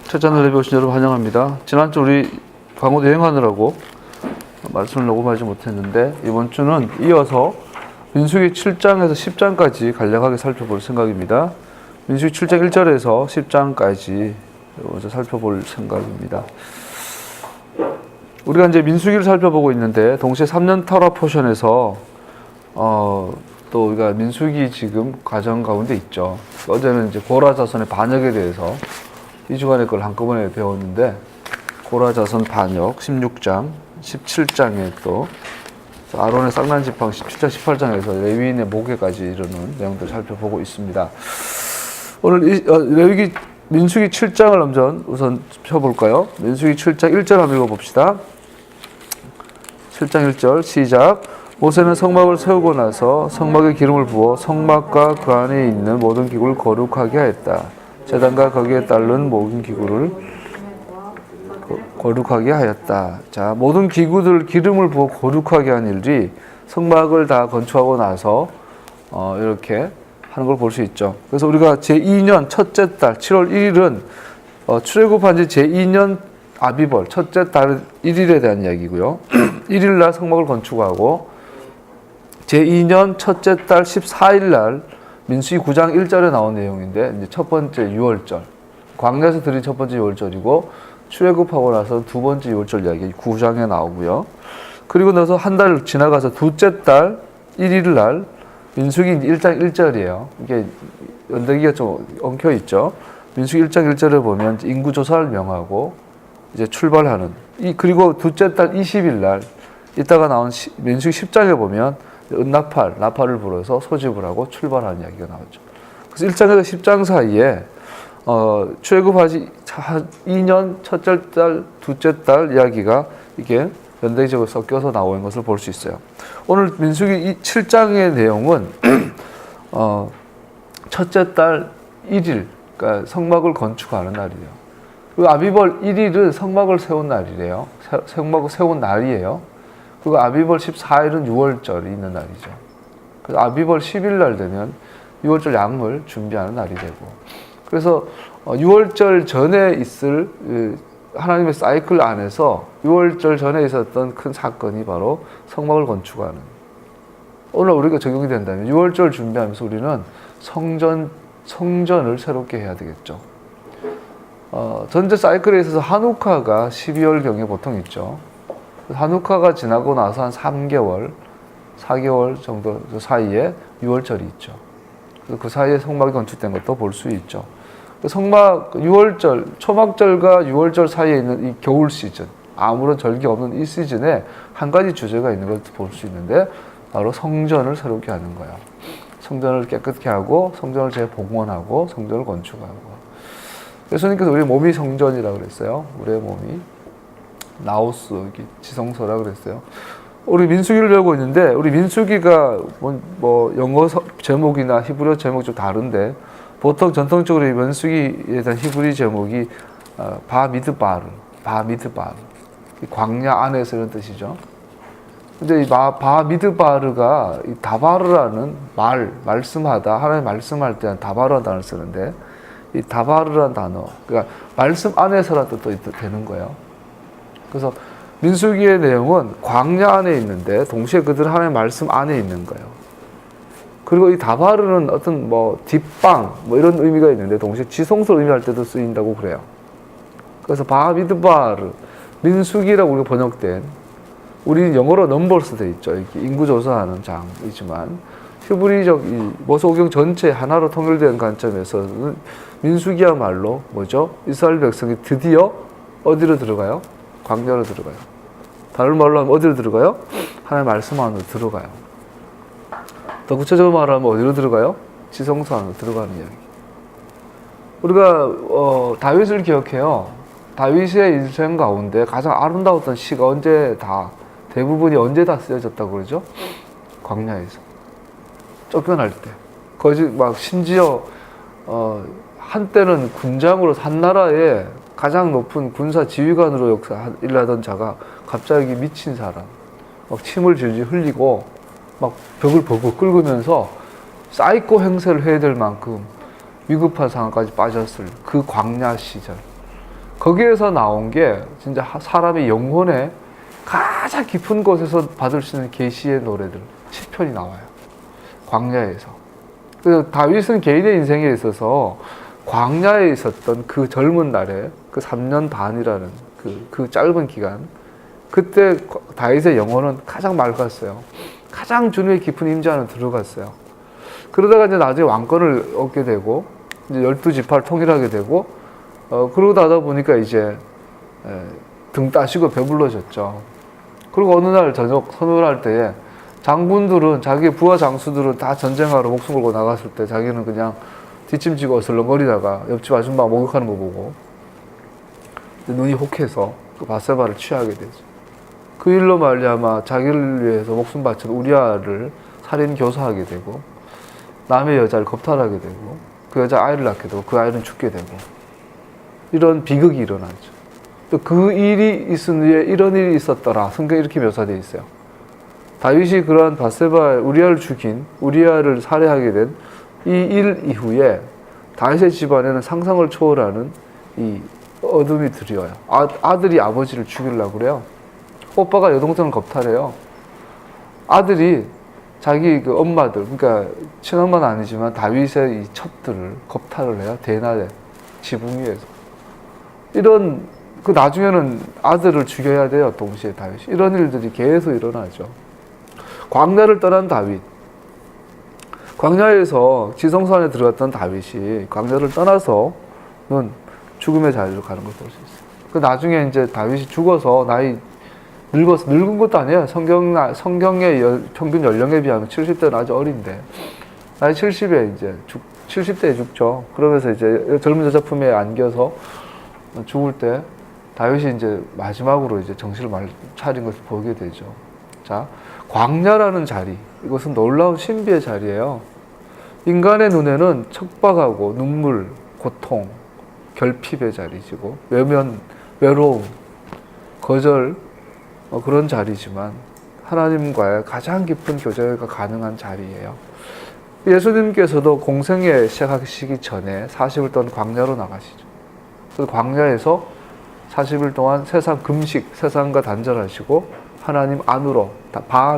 첫 잔을 내려오신 여러분 환영합니다. 지난주 우리 강원도 여행하느라고 말씀을 녹음하지 못했는데 이번 주는 이어서 민수기 7장에서 10장까지 간략하게 살펴볼 생각입니다. 민수기 7장 1절에서 10장까지 먼저 살펴볼 생각입니다. 우리가 이제 민수기를 살펴보고 있는데 동시에 3년 터라 포션에서 또 우리가 민수기 지금 과정 가운데 있죠. 어제는 이제 고라 자손의 반역에 대해서 2주간의 걸 한꺼번에 배웠는데 고라 자손 반역 16장, 17장에 또 아론의 쌍난 지팡 17장, 18장에서 레위인의 모계까지 이르는 내용들을 살펴보고 있습니다. 오늘 레위기 민수기 7장을 먼저 우선 펴볼까요? 민수기 7장 1절 한번 읽어봅시다. 7장 1절 시작. 모세는 성막을 세우고 나서 성막에 기름을 부어 성막과 그 안에 있는 모든 기구를 거룩하게 하였다. 제단과 거기에 따른 모든 기구를 거룩하게 하였다. 자, 모든 기구들 기름을 부어 거룩하게 한 일이 성막을 다 건축하고 나서 이렇게 하는 걸 볼 수 있죠. 그래서 우리가 제2년 첫째 달 7월 1일은 출애굽한 지 제2년 아비벌 첫째 달 1일에 대한 이야기고요. 1일 날 성막을 건축하고 제2년 첫째 달 14일 날 민수기 9장 1절에 나온 내용인데 이제 첫 번째 6월절 광야에서 드린 첫 번째 6월절이고 출애굽하고 나서 두 번째 6월절 이야기 9장에 나오고요. 그리고 나서 한 달 지나가서 둘째 달 1일 날 민수기 1장 1절이에요. 이게 연대기가 좀 엉켜 있죠. 민수기 1장 1절에 보면 인구 조사를 명하고 이제 출발하는 그리고 둘째 달 20일 날 이따가 나온 민수기 10장에 보면 나팔을 불어서 소집을 하고 출발하는 이야기가 나오죠. 그래서 1장에서 10장 사이에 출애굽하지 2년 첫째 달, 둘째 달 이야기가 이게 연대적으로 섞여서 나오는 것을 볼 수 있어요. 오늘 민수기 7장의 내용은 첫째 달 1일, 그러니까 성막을 건축하는 날이에요. 그리고 아비벌 1일은 성막을 세운 날이래요. 성막을 세운 날이에요. 그리고 아비벌 14일은 6월절이 있는 날이죠. 그래서 아비벌 10일 날 되면 6월절 양을 준비하는 날이 되고, 그래서 6월절 전에 있을 하나님의 사이클 안에서 6월절 전에 있었던 큰 사건이 바로 성막을 건축하는, 오늘 우리가 적용이 된다면 6월절 준비하면서 우리는 성전을 새롭게 해야 되겠죠. 전체 사이클에 있어서 한우카가 12월경에 보통 있죠. 한우카가 지나고 나서 한 3개월, 4개월 정도 사이에 6월절이 있죠. 그 사이에 성막이 건축된 것도 볼 수 있죠. 성막 6월절, 초막절과 6월절 사이에 있는 이 겨울 시즌, 아무런 절기 없는 이 시즌에 한 가지 주제가 있는 것을 볼 수 있는데 바로 성전을 새롭게 하는 거예요. 성전을 깨끗게 하고 성전을 재봉헌하고 성전을 건축하고. 예수님께서 우리 몸이 성전이라고 그랬어요. 우리의 몸이 나오스, 지성소라고 그랬어요. 우리 민수기를 배우고 있는데 우리 민수기가 뭐 영어 제목이나 히브리어 제목이 좀 다른데 보통 전통적으로 이 민수기에 대한 히브리 제목이 바미드바르, 광야 안에서 이런 뜻이죠. 근데 이 바미드바르가 이 다바르라는 말씀하다, 하나님 말씀할 때 다바르라는 단어를 쓰는데 이 다바르라는 단어, 그러니까 말씀 안에서라는 뜻도 되는 거예요. 그래서 민수기의 내용은 광야 안에 있는데 동시에 그들은 하나님의 말씀 안에 있는 거예요. 그리고 이 다바르는 어떤 뒷방 이런 의미가 있는데 동시에 지성소를 의미할 때도 쓰인다고 그래요. 그래서 바미드바르, 민수기라고 우리가 번역된, 우리 영어로 넘버스 돼 있죠. 이렇게 인구 조사하는 장이지만 히브리적 이 모세오경 전체 하나로 통일된 관점에서는 민수기야말로 뭐죠? 이스라엘 백성이 드디어 어디로 들어가요? 광야로 들어가요. 다른 말로 하면 어디로 들어가요? 하나님 말씀 안으로 들어가요. 더 구체적으로 말하면 어디로 들어가요? 지성소 안으로 들어가는 이야기. 우리가 다윗을 기억해요. 다윗의 인생 가운데 가장 아름다웠던 시가 대부분이 언제 다 쓰여졌다고 그러죠? 광야에서. 쫓겨날 때. 심지어 한때는 군장으로 한 나라의 가장 높은 군사 지휘관으로 일하던 자가 갑자기 미친 사람, 침을 질질 흘리고 벽을 버벅 긁으면서 사이코 행세를 해야 될 만큼 위급한 상황까지 빠졌을 그 광야 시절, 거기에서 나온 게 진짜 사람의 영혼에 가장 깊은 곳에서 받을 수 있는 계시의 노래들, 시편이 나와요. 광야에서. 그래서 다윗은 개인의 인생에 있어서 광야에 있었던 그 젊은 날에 그 3년 반이라는 그 짧은 기간, 그때 다윗의 영혼은 가장 맑았어요. 가장 주님의 깊은 임재 안에 들어갔어요. 그러다가 이제 나중에 왕권을 얻게 되고 이제 12지파를 통일하게 되고 그러고 나다 보니까 이제 등 따시고 배불러졌죠. 그리고 어느 날 저녁 선언을 할 때에 장군들은, 자기 부하 장수들은 다 전쟁하러 목숨 걸고 나갔을 때 자기는 그냥 뒷짐지고 어슬렁거리다가 옆집 아줌마가 목욕하는 거 보고 눈이 혹해서 그 바세바를 취하게 되죠. 그 일로 말미암아 자기를 위해서 목숨 바친 우리아를 살인 교사하게 되고 남의 여자를 겁탈하게 되고 그 여자 아이를 낳게 되고 그 아이는 죽게 되고 이런 비극이 일어나죠. 또 그 일이 있은 후에 이런 일이 있었더라. 성경에 이렇게 묘사되어 있어요. 다윗이 그러한 바세바 우리아를 죽인, 우리아를 살해하게 된 이 일 이후에 다윗의 집안에는 상상을 초월하는 이 어둠이 드리워요. 아들이 아버지를 죽이려고 그래요. 오빠가 여동생을 겁탈해요. 아들이 자기 그 엄마들, 그러니까 친엄마는 아니지만 다윗의 이 첩들을 겁탈을 해요. 대낮에 지붕 위에서. 이런 그 나중에는 아들을 죽여야 돼요. 동시에 다윗이. 이런 일들이 계속 일어나죠. 광야를 떠난 다윗. 광야에서 지성소 안에 들어갔던 다윗이 광야를 떠나서는 죽음의 자리로 가는 걸 볼 수 있어요. 그 나중에 이제 다윗이 죽어서 늙은 것도 아니에요. 성경의 평균 연령에 비하면 70대는 아주 어린데, 나이 70에 이제 70대에 죽죠. 그러면서 이제 젊은 여자 품에 안겨서 죽을 때 다윗이 이제 마지막으로 이제 정신을 차린 것을 보게 되죠. 자, 광야라는 자리, 이것은 놀라운 신비의 자리예요. 인간의 눈에는 척박하고 눈물, 고통, 결핍의 자리지고 외면, 외로움, 거절, 그런 자리지만 하나님과의 가장 깊은 교제가 가능한 자리예요. 예수님께서도 공생애 시작하시기 전에 40일 동안 광야로 나가시죠. 그래서 광야에서 40일 동안 세상 금식, 세상과 단절하시고 하나님 안으로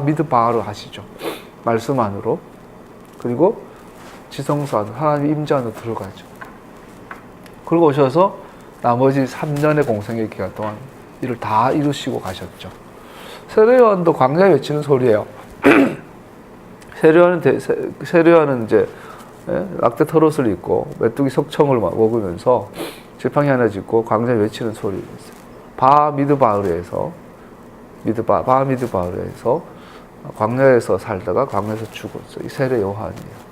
미드바로 하시죠. 말씀 안으로. 그리고 지성소 안으로, 하나님 임재 안으로 들어가죠. 그리고 오셔서 나머지 3년의 공생의 기간 동안 이를 다 이루시고 가셨죠. 세례요한도 광야에 외치는 소리예요. 세례요한은 이제 낙대 털옷을 입고 메뚜기 석청을 먹으면서 지팡이 하나 짚고 광야에 외치는 소리였어요. 바미드바르에서 광야에서 살다가 광야에서 죽었어요. 이 세례 요한이에요.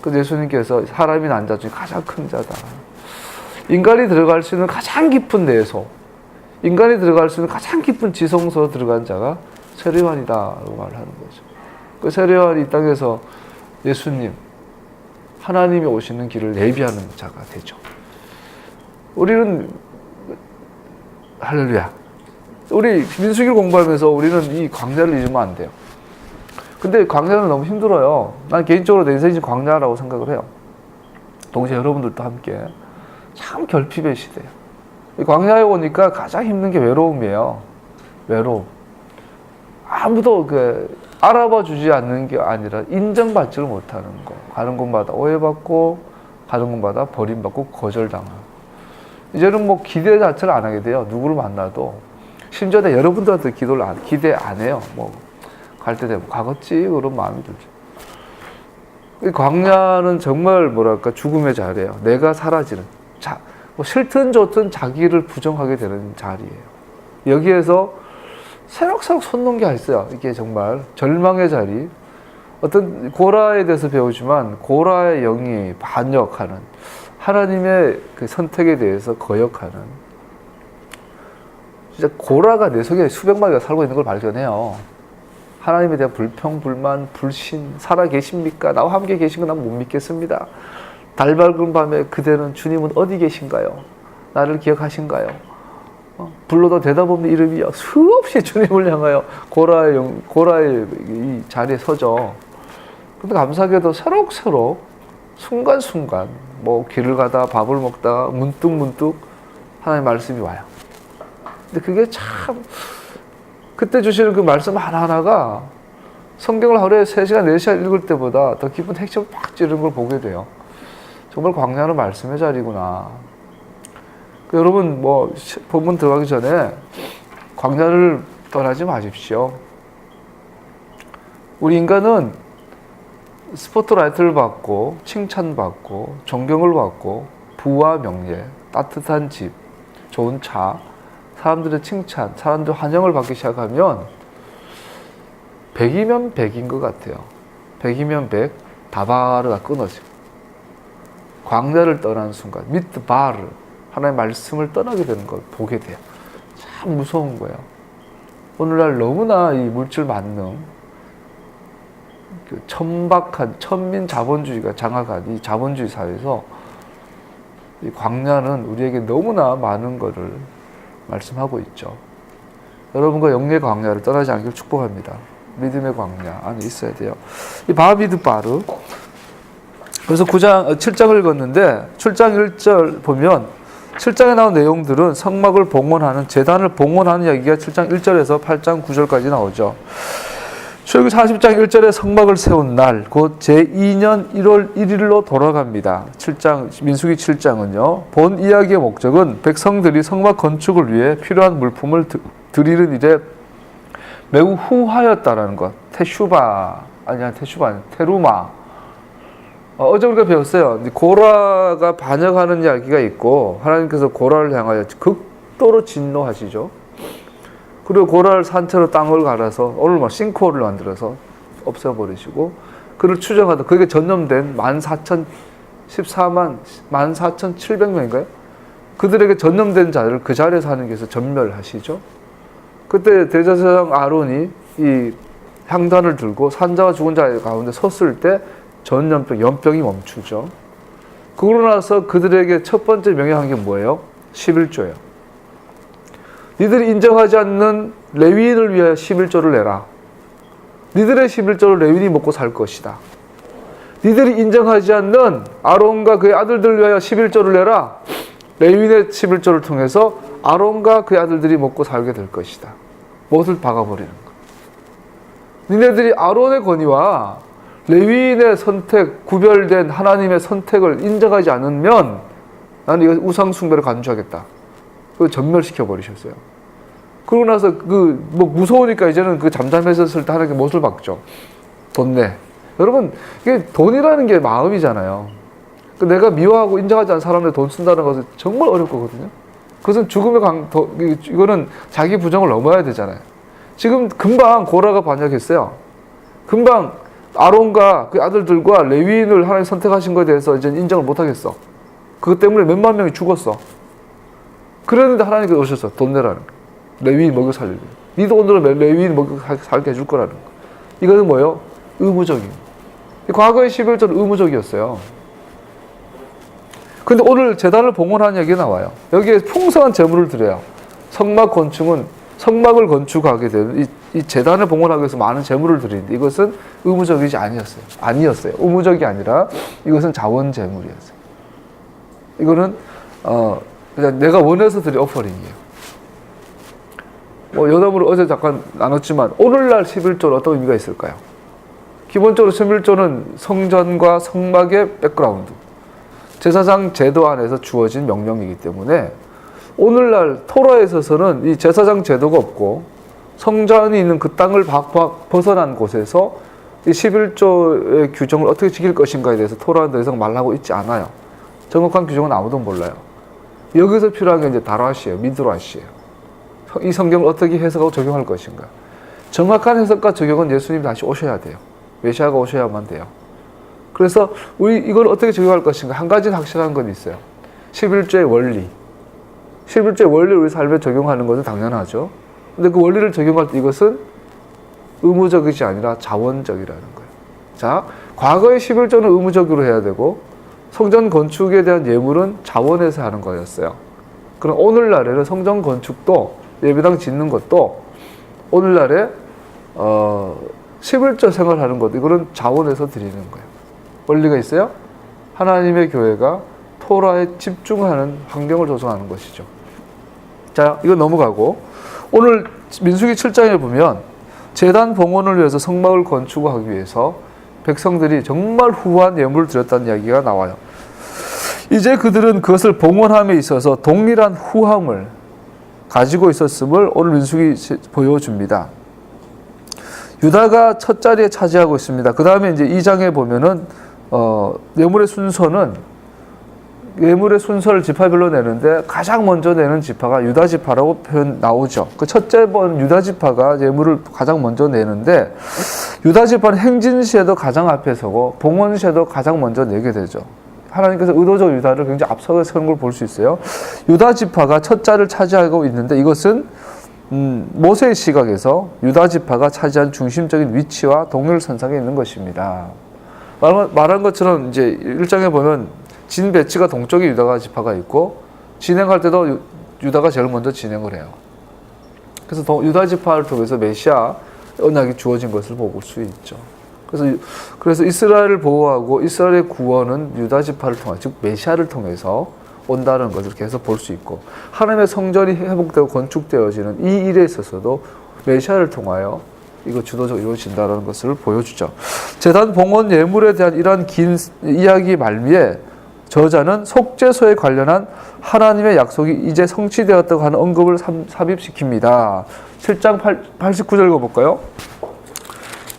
그 예수님께서 사람이 난 자 중에 가장 큰 자다. 인간이 들어갈 수 있는 가장 깊은 내소, 인간이 들어갈 수 있는 가장 깊은 지성소로 들어간 자가 세례 요한이다라고 말하는 거죠. 그 세례 요한이 이 땅에서 예수님, 하나님이 오시는 길을 예비하는 자가 되죠. 우리는 할렐루야. 우리 민수기를 공부하면서 우리는 이 광야를 잊으면 안 돼요. 근데 광야는 너무 힘들어요. 난 개인적으로 내 인생이 광야라고 생각을 해요. 동시에 여러분들도 함께 참 결핍의 시대예요. 이 광야에 오니까 가장 힘든 게 외로움이에요. 외로움. 아무도 알아봐 주지 않는 게 아니라 인정받지를 못하는 거. 가는 곳마다 오해받고, 가는 곳마다 버림받고, 거절당하고. 이제는 뭐 기대 자체를 안 하게 돼요. 누구를 만나도. 심지어 여러분들한테 기대 안 해요. 뭐, 갈 때 되면 가겠지. 그런 마음이 들죠. 이 광야는 정말 뭐랄까, 죽음의 자리예요. 내가 사라지는. 뭐 싫든 좋든 자기를 부정하게 되는 자리예요. 여기에서 새록새록 솟는 게 있어요. 이게 정말 절망의 자리. 어떤 고라에 대해서 배우지만 고라의 영이 반역하는, 하나님의 그 선택에 대해서 거역하는, 진짜 고라가 내 속에 수백 마리가 살고 있는 걸 발견해요. 하나님에 대한 불평, 불만, 불신, 살아 계십니까? 나와 함께 계신 건 난 못 믿겠습니다. 달 밝은 밤에 그대는 주님은 어디 계신가요? 나를 기억하신가요? 불러도 대답 없는 이름이요. 수없이 주님을 향하여 고라의 이 자리에 서죠. 근데 감사하게도 새록새록 순간순간 뭐 길을 가다 밥을 먹다가 문득 하나님의 말씀이 와요. 근데 그게 참 그때 주시는 그 말씀 하나하나가 성경을 하루에 3시간, 4시간 읽을 때보다 더 깊은 핵심을 팍 찌르는 걸 보게 돼요. 정말 광야는 말씀의 자리구나. 여러분 뭐 본문 들어가기 전에 광야를 떠나지 마십시오. 우리 인간은 스포트라이트를 받고 칭찬받고 존경을 받고 부와 명예, 따뜻한 집, 좋은 차, 사람들의 칭찬, 사람들의 환영을 받기 시작하면 100이면 100인 것 같아요. 100이면 100, 다바르가 끊어지고 광야를 떠난 순간 미트바르 하나님의 말씀을 떠나게 되는 걸 보게 돼요. 참 무서운 거예요. 오늘날 너무나 이 물질 만능, 그 천박한 천민 자본주의가 장악한 이 자본주의 사회에서 이 광야는 우리에게 너무나 많은 것을 말씀하고 있죠. 여러분과 영의 광야를 떠나지 않기를 축복합니다. 믿음의 광야 안에 있어야 돼요. 이 바비드바르. 그래서 7장을 읽었는데 7장 1절 보면 7장에 나온 내용들은 성막을 봉헌하는 제단을 봉헌하는 이야기가 7장 1절에서 8장 9절까지 나오죠. 출애굽기 40장 1절에 성막을 세운 날, 곧 제2년 1월 1일로 돌아갑니다. 7장, 민수기 7장은요. 본 이야기의 목적은 백성들이 성막 건축을 위해 필요한 물품을 드리는 일에 매우 후하였다라는 것. 테루마. 어제 우리가 배웠어요. 고라가 반역하는 이야기가 있고 하나님께서 고라를 향하여 극도로 진노하시죠. 그리고 고라를 산채로 땅을 갈아서 오늘 막 싱크홀을 만들어서 없애버리시고 그를 추정하다 그게 전염된 14,700명인가요? 그들에게 전염된 자를 그 자리에서 하나님께서 전멸하시죠. 그때 대제사장 아론이 이 향단을 들고 산자와 죽은 자 가운데 섰을 때 전염병, 연병이 멈추죠. 그러고 나서 그들에게 첫 번째 명령한 게 뭐예요? 11조예요. 니들이 인정하지 않는 레위인을 위하여 11조를 내라. 니들의 11조를 레위인이 먹고 살 것이다. 니들이 인정하지 않는 아론과 그의 아들들을 위하여 11조를 내라. 레위인의 11조를 통해서 아론과 그의 아들들이 먹고 살게 될 것이다. 못을 박아버리는 것. 니네들이 아론의 권위와 레위인의 선택, 구별된 하나님의 선택을 인정하지 않으면 나는 이거 우상 숭배를 간주하겠다. 그걸 전멸시켜 버리셨어요. 그러고 나서 무서우니까 이제는 잠잠했었을 때 하나님께 못을 박죠. 돈 내. 여러분, 이게 돈이라는 게 마음이잖아요. 내가 미워하고 인정하지 않은 사람들 돈 쓴다는 것은 정말 어려울 거거든요. 그것은 죽음의 이거는 자기 부정을 넘어야 되잖아요. 지금 금방 고라가 반역했어요. 금방 아론과 그 아들들과 레위인을 하나님 선택하신 것에 대해서 이제 인정을 못 하겠어. 그것 때문에 몇만 명이 죽었어. 그랬는데 하나님께서 오셔서 돈 내라는 거예요. 레위인 먹여 살리고. 니도 오늘은 레위인 먹여 살게 해줄 거라는 거. 이거는 뭐예요? 의무적인. 과거의 11조는 의무적이었어요. 근데 오늘 제단을 봉헌하는 얘기가 나와요. 여기에 풍성한 제물을 드려요. 성막을 건축하게 되는 이 제단을 봉헌하기 위해서 많은 제물을 드리는데 이것은 의무적이지 아니었어요. 의무적이 아니라 이것은 자원 제물이었어요. 이거는 그냥 내가 원해서 드린 오퍼링이에요. 여담으로 어제 잠깐 나눴지만 오늘날 11조는 어떤 의미가 있을까요? 기본적으로 11조는 성전과 성막의 백그라운드, 제사장 제도 안에서 주어진 명령이기 때문에 오늘날 토라에 있어서는 이 제사장 제도가 없고 성전이 있는 그 땅을 벗어난 곳에서 이 11조의 규정을 어떻게 지킬 것인가에 대해서 토라는 더 이상 말하고 있지 않아요. 정확한 규정은 아무도 몰라요. 여기서 필요한 게 이제 다라시예요. 미드라시예요. 이 성경을 어떻게 해석하고 적용할 것인가. 정확한 해석과 적용은 예수님이 다시 오셔야 돼요. 메시아가 오셔야만 돼요. 그래서 이걸 어떻게 적용할 것인가. 한 가지는 확실한 건 있어요. 11조의 원리. 11조의 원리를 우리 삶에 적용하는 것은 당연하죠. 근데 그 원리를 적용할 때 이것은 의무적이지 아니라 자원적이라는 거예요. 자, 과거의 11조는 의무적으로 해야 되고 성전 건축에 대한 예물은 자원에서 하는 거였어요. 그럼 오늘날에는 성전 건축도 예배당 짓는 것도 오늘날에 11조 생활하는 것도 이거는 자원에서 드리는 거예요. 원리가 있어요? 하나님의 교회가 토라에 집중하는 환경을 조성하는 것이죠. 자, 이거 넘어가고 오늘 민수기 7장에 보면 제단 봉헌을 위해서 성막을 건축하기 위해서 백성들이 정말 후한 예물을 드렸다는 이야기가 나와요. 이제 그들은 그것을 봉헌함에 있어서 동일한 후함을 가지고 있었음을 오늘 민수기 보여줍니다. 유다가 첫 자리에 차지하고 있습니다. 그 다음에 이제 2장에 보면은 예물의 순서를 지파별로 내는데 가장 먼저 내는 지파가 유다 지파라고 표현 나오죠. 그 첫째 번 유다 지파가 예물을 가장 먼저 내는데 유다 지파는 행진시에도 가장 앞에 서고 봉헌시에도 가장 먼저 내게 되죠. 하나님께서 의도적으로 유다를 굉장히 앞서서 세운 걸 볼 수 있어요. 유다 지파가 첫 자리를 차지하고 있는데 이것은 모세의 시각에서 유다 지파가 차지한 중심적인 위치와 동일선상에 있는 것입니다. 말한 것처럼 이제 1장에 보면 진 배치가 동쪽에 유다 지파가 있고 진행할 때도 유다가 제일 먼저 진행을 해요. 그래서 유다 지파를 통해서 메시아 언약이 주어진 것을 볼 수 있죠. 그래서 이스라엘을 보호하고 이스라엘의 구원은 유다 지파를 통해, 즉 메시아를 통해서 온다는 것을 계속 볼 수 있고 하나님의 성전이 회복되고 건축되어지는 이 일에 있어서도 메시아를 통하여 이거 주도적으로 이루어진다는 것을 보여주죠. 제단 봉헌 예물에 대한 이러한 긴 이야기 말미에 저자는 속죄소에 관련한 하나님의 약속이 이제 성취되었다고 하는 언급을 삽입시킵니다. 7장 89절 읽어볼까요?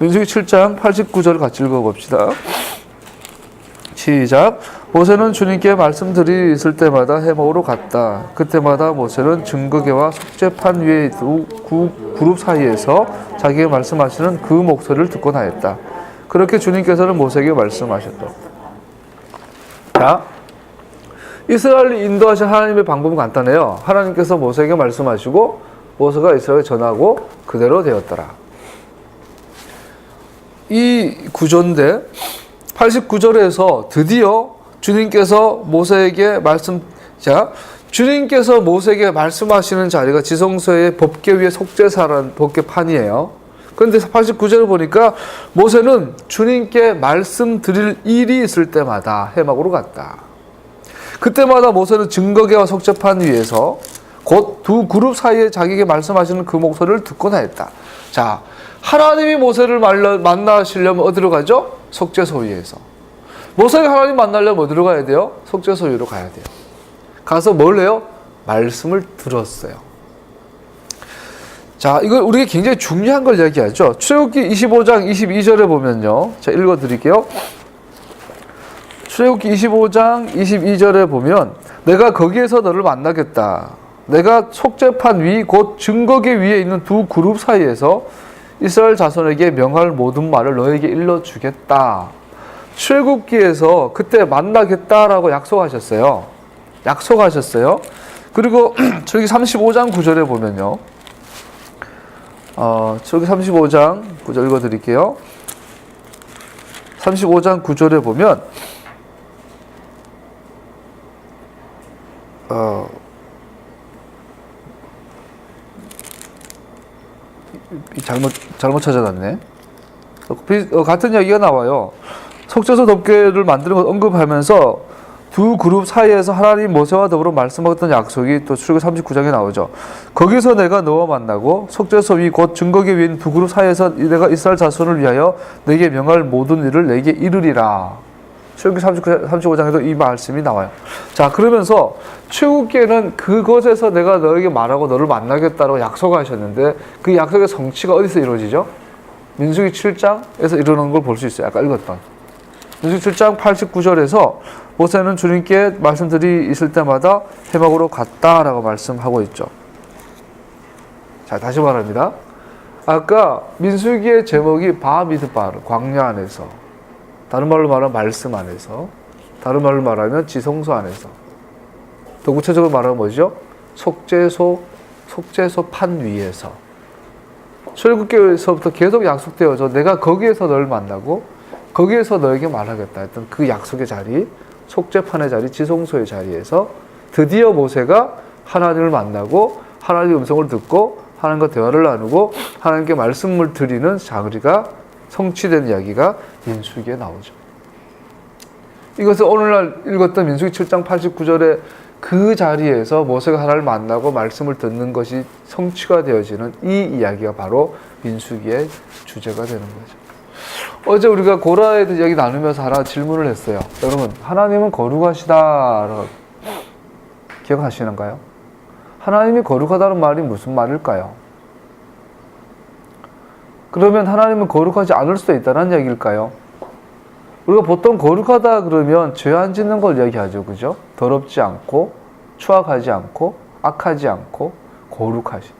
민수기 7장 89절 같이 읽어봅시다. 시작. 모세는 주님께 말씀드릴 때마다 해먹으러 갔다. 그때마다 모세는 증거궤와 속죄판 위에 두 그룹 사이에서 자기에게 말씀하시는 그 목소리를 듣곤 하였다. 그렇게 주님께서는 모세에게 말씀하셨다. 자, 이스라엘을 인도하신 하나님의 방법은 간단해요. 하나님께서 모세에게 말씀하시고 모세가 이스라엘에 전하고 그대로 되었더라. 이 구조인데 89절에서 드디어 주님께서 모세에게 주님께서 모세에게 말씀하시는 자리가 지성소의 법궤 위에 속죄사라는 법궤판이에요. 그런데 89절을 보니까 모세는 주님께 말씀드릴 일이 있을 때마다 해막으로 갔다. 그때마다 모세는 증거궤와 속죄판 위에서 곧 두 그룹 사이에 자기에게 말씀하시는 그 목소리를 듣곤 하였다. 자, 하나님이 모세를 만나시려면 어디로 가죠? 속죄소 위에서. 모세가 하나님 만나려면 어디로 가야 돼요? 속죄소 위로 가야 돼요. 가서 뭘 해요? 말씀을 들었어요. 자, 이거 우리가 굉장히 중요한 걸 이야기하죠. 출애굽기 25장 22절에 보면요. 자, 읽어드릴게요. 출애굽기 25장 22절에 보면 내가 거기에서 너를 만나겠다. 내가 속죄판 위 곧 증거궤 위에 있는 두 그룹 사이에서 이스라엘 자손에게 명할 모든 말을 너에게 일러주겠다. 출애굽기에서 그때 만나겠다라고 약속하셨어요. 그리고 저기 35장 9절에 보면요. 저기 35장 9절 읽어드릴게요. 35장 9절에 보면 잘못 찾아놨네. 같은 이야기가 나와요. 속죄소 덮개를 만드는 것 언급하면서 두 그룹 사이에서 하나님 모세와 더불어 말씀하셨던 약속이 또 출애굽기 39장에 나오죠. 거기서 내가 너와 만나고 속죄소 위 곧 증거궤 위에 있는 두 그룹 사이에서 내가 이스라엘 자손을 위하여 내게 명할 모든 일을 내게 이르리라. 출애굽기 35장에도 이 말씀이 나와요. 자, 그러면서 출애굽기에는 그곳에서 내가 너에게 말하고 너를 만나겠다고 약속하셨는데 그 약속의 성취가 어디서 이루어지죠? 민수기 7장에서 이루는 걸 볼 수 있어요. 아까 읽었던 민수기 7장 89절에서 모세는 주님께 말씀들이 있을 때마다 해막으로 갔다라고 말씀하고 있죠. 자, 다시 말합니다. 아까 민수기의 제목이 바미드바르, 광야 안에서, 다른 말로 말하면 말씀 안에서, 다른 말로 말하면 지성소 안에서, 더 구체적으로 말하면 뭐죠? 속죄소 판 위에서. 출애굽기에서부터 계속 약속되어져 내가 거기에서 너를 만나고 거기에서 너에게 말하겠다 했던 그 약속의 자리, 속죄판의 자리, 지성소의 자리에서 드디어 모세가 하나님을 만나고 하나님의 음성을 듣고 하나님과 대화를 나누고 하나님께 말씀을 드리는 자리가 성취된 이야기가 민수기에 나오죠. 이것을 오늘날 읽었던 민수기 7장 89절에 그 자리에서 모세가 하나님을 만나고 말씀을 듣는 것이 성취가 되어지는 이 이야기가 바로 민수기의 주제가 되는 거죠. 어제 우리가 고라에 대해서 이야기 나누면서 하나 질문을 했어요. 여러분, 하나님은 거룩하시다 기억하시는가요? 하나님이 거룩하다는 말이 무슨 말일까요? 그러면 하나님은 거룩하지 않을 수도 있다는 얘기일까요? 우리가 보통 거룩하다 그러면 죄 안 짓는 걸 얘기하죠. 그죠? 더럽지 않고, 추악하지 않고, 악하지 않고, 거룩하시.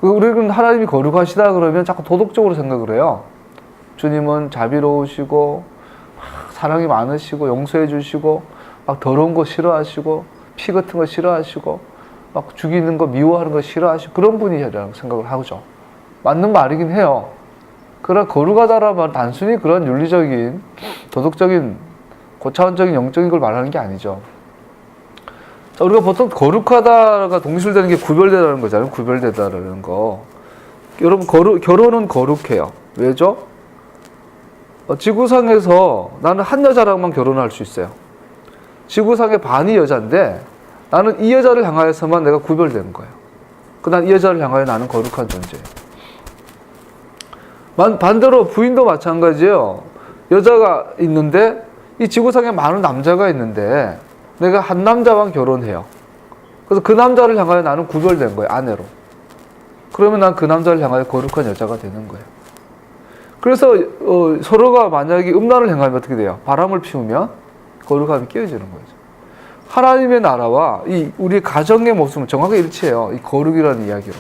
우리는 하나님이 거룩하시다 그러면 자꾸 도덕적으로 생각을 해요. 주님은 자비로우시고, 사랑이 많으시고, 용서해 주시고, 막 더러운 거 싫어하시고, 피 같은 거 싫어하시고, 막 죽이는 거 미워하는 거 싫어하시고, 그런 분이라고 생각을 하죠. 맞는 말이긴 해요. 그러나 거룩하다라는 말은 단순히 그런 윤리적인, 도덕적인, 고차원적인 영적인 걸 말하는 게 아니죠. 자, 우리가 보통 거룩하다가 동실되는 게 구별되다는 거잖아요. 구별되다라는 거. 여러분, 결혼은 거룩해요. 왜죠? 지구상에서 나는 한 여자랑만 결혼할 수 있어요. 지구상의 반이 여자인데 나는 이 여자를 향하여서만 내가 구별되는 거예요. 난 이 여자를 향하여 나는 거룩한 존재예요. 반대로 부인도 마찬가지예요. 여자가 있는데 이 지구상에 많은 남자가 있는데 내가 한 남자만 결혼해요. 그래서 그 남자를 향하여 나는 구별된 거예요. 아내로. 그러면 난 그 남자를 향하여 거룩한 여자가 되는 거예요. 그래서 서로가 만약에 음란을 행하면 어떻게 돼요? 바람을 피우면 거룩함이 깨어지는 거죠. 하나님의 나라와 이 우리 가정의 모습은 정확하게 일치해요. 이 거룩이라는 이야기로.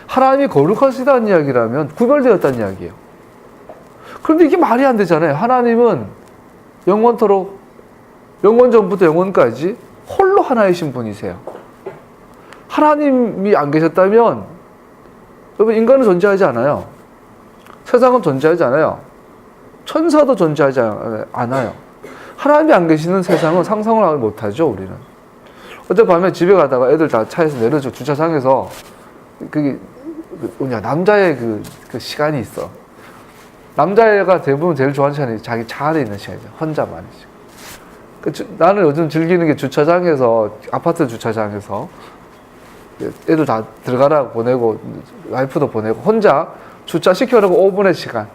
하나님이 거룩하시다는 이야기라면 구별되었다는 이야기예요. 그런데 이게 말이 안 되잖아요. 하나님은 영원토록, 영원 전부터 영원까지 홀로 하나이신 분이세요. 하나님이 안 계셨다면 여러분, 인간은 존재하지 않아요. 세상은 존재하지 않아요. 천사도 존재하지 않아요. 하나님이 안 계시는 세상은 상상을 못하죠. 우리는. 어젯밤에 집에 가다가 애들 다 차에서 내려줘. 주차장에서 그게 남자의 그 시간이 있어. 남자애가 대부분 제일 좋아하는 시간이 자기 차 안에 있는 시간이죠. 혼자만이죠. 나는 요즘 즐기는 게 주차장에서, 아파트 주차장에서 애들 다 들어가라고 보내고 와이프도 보내고 혼자 주차 시켜놓고 5분의 시간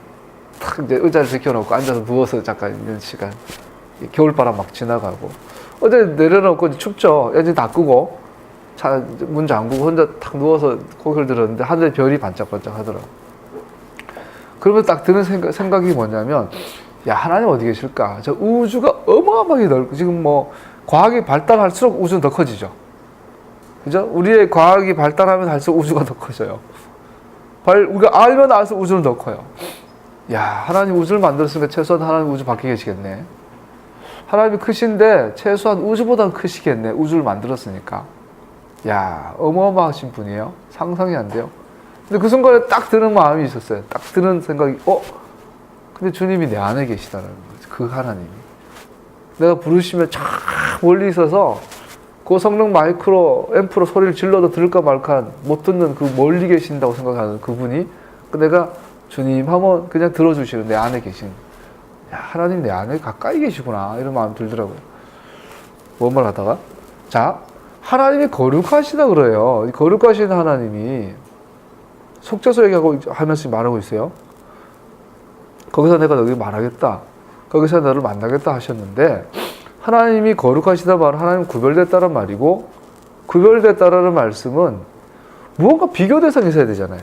탁 이제 의자를 시켜놓고 앉아서 누워서 잠깐 있는 시간. 겨울바람 막 지나가고. 어제 내려놓고 춥죠. 엔진 다 끄고 차 문 잠그고 혼자 탁 누워서 고개를 들었는데 하늘에 별이 반짝반짝 하더라고. 그러면 딱 드는 생각이 뭐냐면, 야, 하나님 어디 계실까? 저 우주가 어마어마하게 넓고, 지금 뭐 과학이 발달할수록 우주는 더 커지죠. 그죠? 우리의 과학이 발달하면 할수록 우주가 더 커져요. 우리가 알면 알수록 우주는 더 커요. 야, 하나님 우주를 만들었으니까 최소한 하나님 우주 밖에 계시겠네. 하나님이 크신데 최소한 우주보다는 크시겠네. 우주를 만들었으니까. 야, 어마어마하신 분이에요. 상상이 안 돼요. 근데 그 순간에 딱 드는 마음이 있었어요. 딱 드는 생각이, 근데 주님이 내 안에 계시다는 거죠. 그 하나님이. 내가 부르시면 쫙 멀리 있어서 그 성능 마이크로, 앰프로 소리를 질러도 들을까 말까 못 듣는 그 멀리 계신다고 생각하는 그분이, 내가 주님 하면 그냥 들어주시는 내 안에 계신, 야, 하나님 내 안에 가까이 계시구나. 이런 마음이 들더라고요. 뭔 말 하다가? 자, 하나님이 거룩하시다 그래요. 거룩하신 하나님이 속죄소 얘기하고 하면서 말하고 있어요. 거기서 내가 너희 말하겠다. 거기서 너를 만나겠다 하셨는데, 하나님이 거룩하시다 말은 하나님 구별됐다는 말이고, 구별됐다라는 말씀은 무언가 비교 대상이 있어야 되잖아요.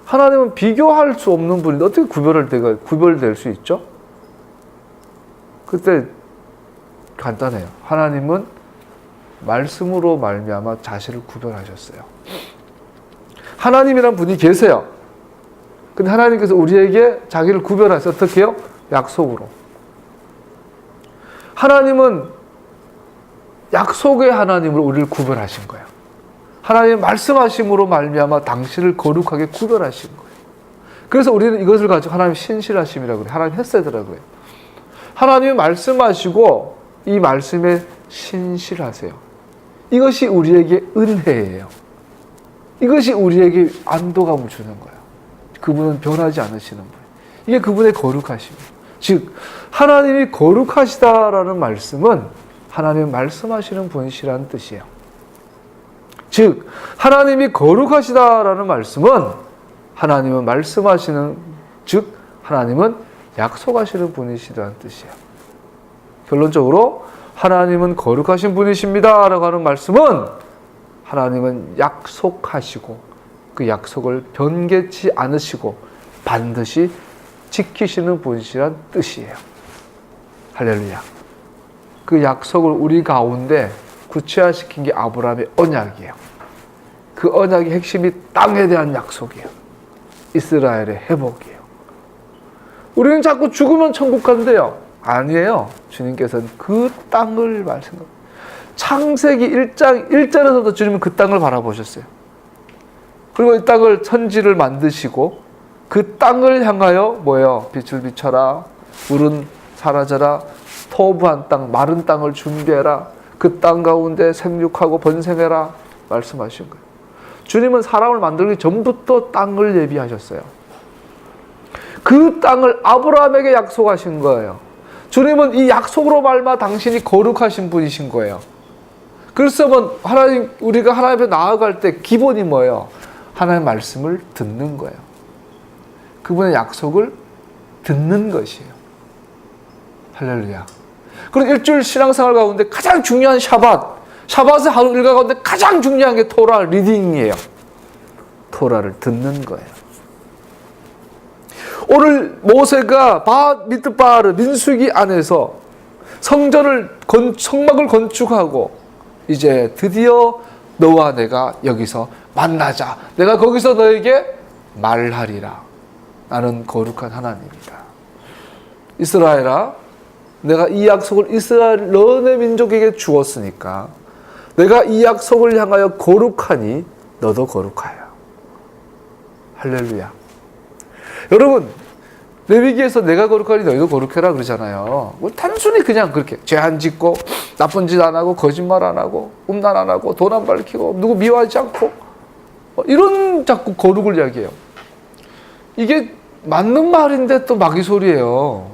하나님은 비교할 수 없는 분인데 어떻게 구별될 수 있죠? 그때 간단해요. 하나님은 말씀으로 말미암아 자신을 구별하셨어요. 하나님이란 분이 계세요. 근데 하나님께서 우리에게 자기를 구별하셔서 어떻게 해요? 약속으로. 하나님은 약속의 하나님으로 우리를 구별하신 거예요. 하나님 말씀하심으로 말미암아 당신을 거룩하게 구별하신 거예요. 그래서 우리는 이것을 가지고 하나님 신실하심이라고 그래요. 하나님 헤세드라고 그래요. 하나님이 말씀하시고 이 말씀에 신실하세요. 이것이 우리에게 은혜예요. 이것이 우리에게 안도감을 주는 거예요. 그분은 변하지 않으시는 분. 이게 그분의 거룩하심이에요. 즉 하나님이 거룩하시다라는 말씀은 하나님 말씀하시는 분이시라는 뜻이에요. 즉 하나님이 거룩하시다라는 말씀은 하나님은 말씀하시는, 즉 하나님은 약속하시는 분이시라는 뜻이에요. 결론적으로 하나님은 거룩하신 분이십니다 라고 하는 말씀은 하나님은 약속하시고 그 약속을 변개치 않으시고 반드시 지키시는 분이시란 뜻이에요. 할렐루야. 그 약속을 우리 가운데 구체화시킨 게 아브라함의 언약이에요. 그 언약의 핵심이 땅에 대한 약속이에요. 이스라엘의 회복이에요. 우리는 자꾸 죽으면 천국 간대요. 아니에요. 주님께서는 그 땅을 말씀합니다. 창세기 1장 1절에서도 주님은 그 땅을 바라보셨어요. 그리고 이 땅을 천지를 만드시고 그 땅을 향하여 뭐예요? 빛을 비춰라. 물은 사라져라. 토부한 땅, 마른 땅을 준비해라. 그 땅 가운데 생육하고 번성해라. 말씀하신 거예요. 주님은 사람을 만들기 전부터 땅을 예비하셨어요. 그 땅을 아브라함에게 약속하신 거예요. 주님은 이 약속으로 말미암아 당신이 거룩하신 분이신 거예요. 그래서 하나님, 우리가 하나님 앞에 나아갈 때 기본이 뭐예요? 하나님의 말씀을 듣는 거예요. 그분의 약속을 듣는 것이에요. 할렐루야. 그리고 일주일 신앙생활 가운데 가장 중요한 샤밧의 하루 일과 가운데 가장 중요한 게 토라 리딩이에요. 토라를 듣는 거예요. 오늘 모세가 미드바르 민수기 안에서 성막을 건축하고 이제 드디어 너와 내가 여기서 만나자. 내가 거기서 너에게 말하리라. 나는 거룩한 하나님이다. 이스라엘아, 내가 이 약속을 이스라엘 너네 민족에게 주었으니까 내가 이 약속을 향하여 거룩하니 너도 거룩하여. 할렐루야. 여러분, 레위기에서 내가 거룩하니 너희도 거룩해라 그러잖아요. 단순히 그냥 그렇게 죄 안 짓고 나쁜 짓 안 하고 거짓말 안 하고 음란 안 하고 돈 안 밝히고 누구 미워하지 않고 이런 자꾸 거룩을 이야기해요. 이게 맞는 말인데 또 마귀 소리예요.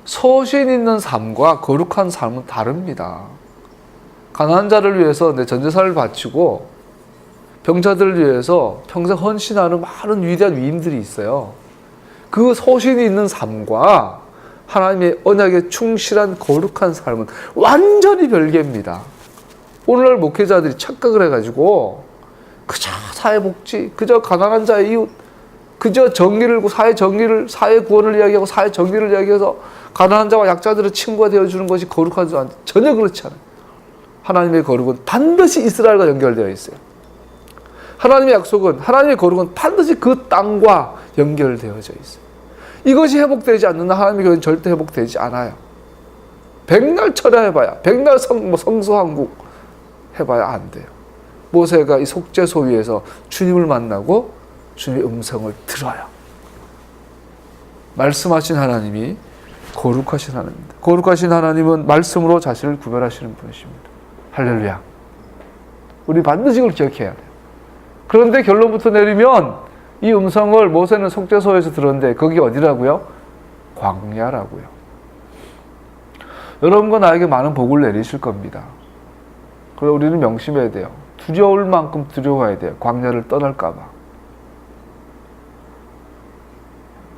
소신 있는 삶과 거룩한 삶은 다릅니다. 가난한 자를 위해서 내 전재산을 바치고 병자들을 위해서 평생 헌신하는 많은 위대한 위인들이 있어요. 그 소신이 있는 삶과 하나님의 언약에 충실한 거룩한 삶은 완전히 별개입니다. 오늘날 목회자들이 착각을 해가지고 그저 사회복지, 그저 가난한 자의 이웃, 그저 정의를, 사회 정의를, 사회 구원을 이야기하고 사회 정의를 이야기해서 가난한 자와 약자들의 친구가 되어주는 것이 거룩하지 않다. 전혀 그렇지 않아요. 하나님의 거룩은 반드시 이스라엘과 연결되어 있어요. 하나님의 약속은, 하나님의 거룩은 반드시 그 땅과 연결되어져 있어요. 이것이 회복되지 않는 한 하나님의 교회는 절대 회복되지 않아요. 백날 철야해봐야, 백날 성소한국 해봐야 안 돼요. 모세가 이 속죄소 위에서 주님을 만나고 주님의 음성을 들어요. 말씀하신 하나님이 거룩하신 하나님입니다. 거룩하신 하나님은 말씀으로 자신을 구별하시는 분이십니다. 할렐루야. 우리 반드시 이걸 기억해야 돼요. 그런데 결론부터 내리면 이 음성을 모세는 속죄소에서 들었는데 거기 어디라고요? 광야라고요. 여러분과 나에게 많은 복을 내리실 겁니다. 그래서 우리는 명심해야 돼요. 두려울 만큼 두려워해야 돼요. 광야를 떠날까 봐.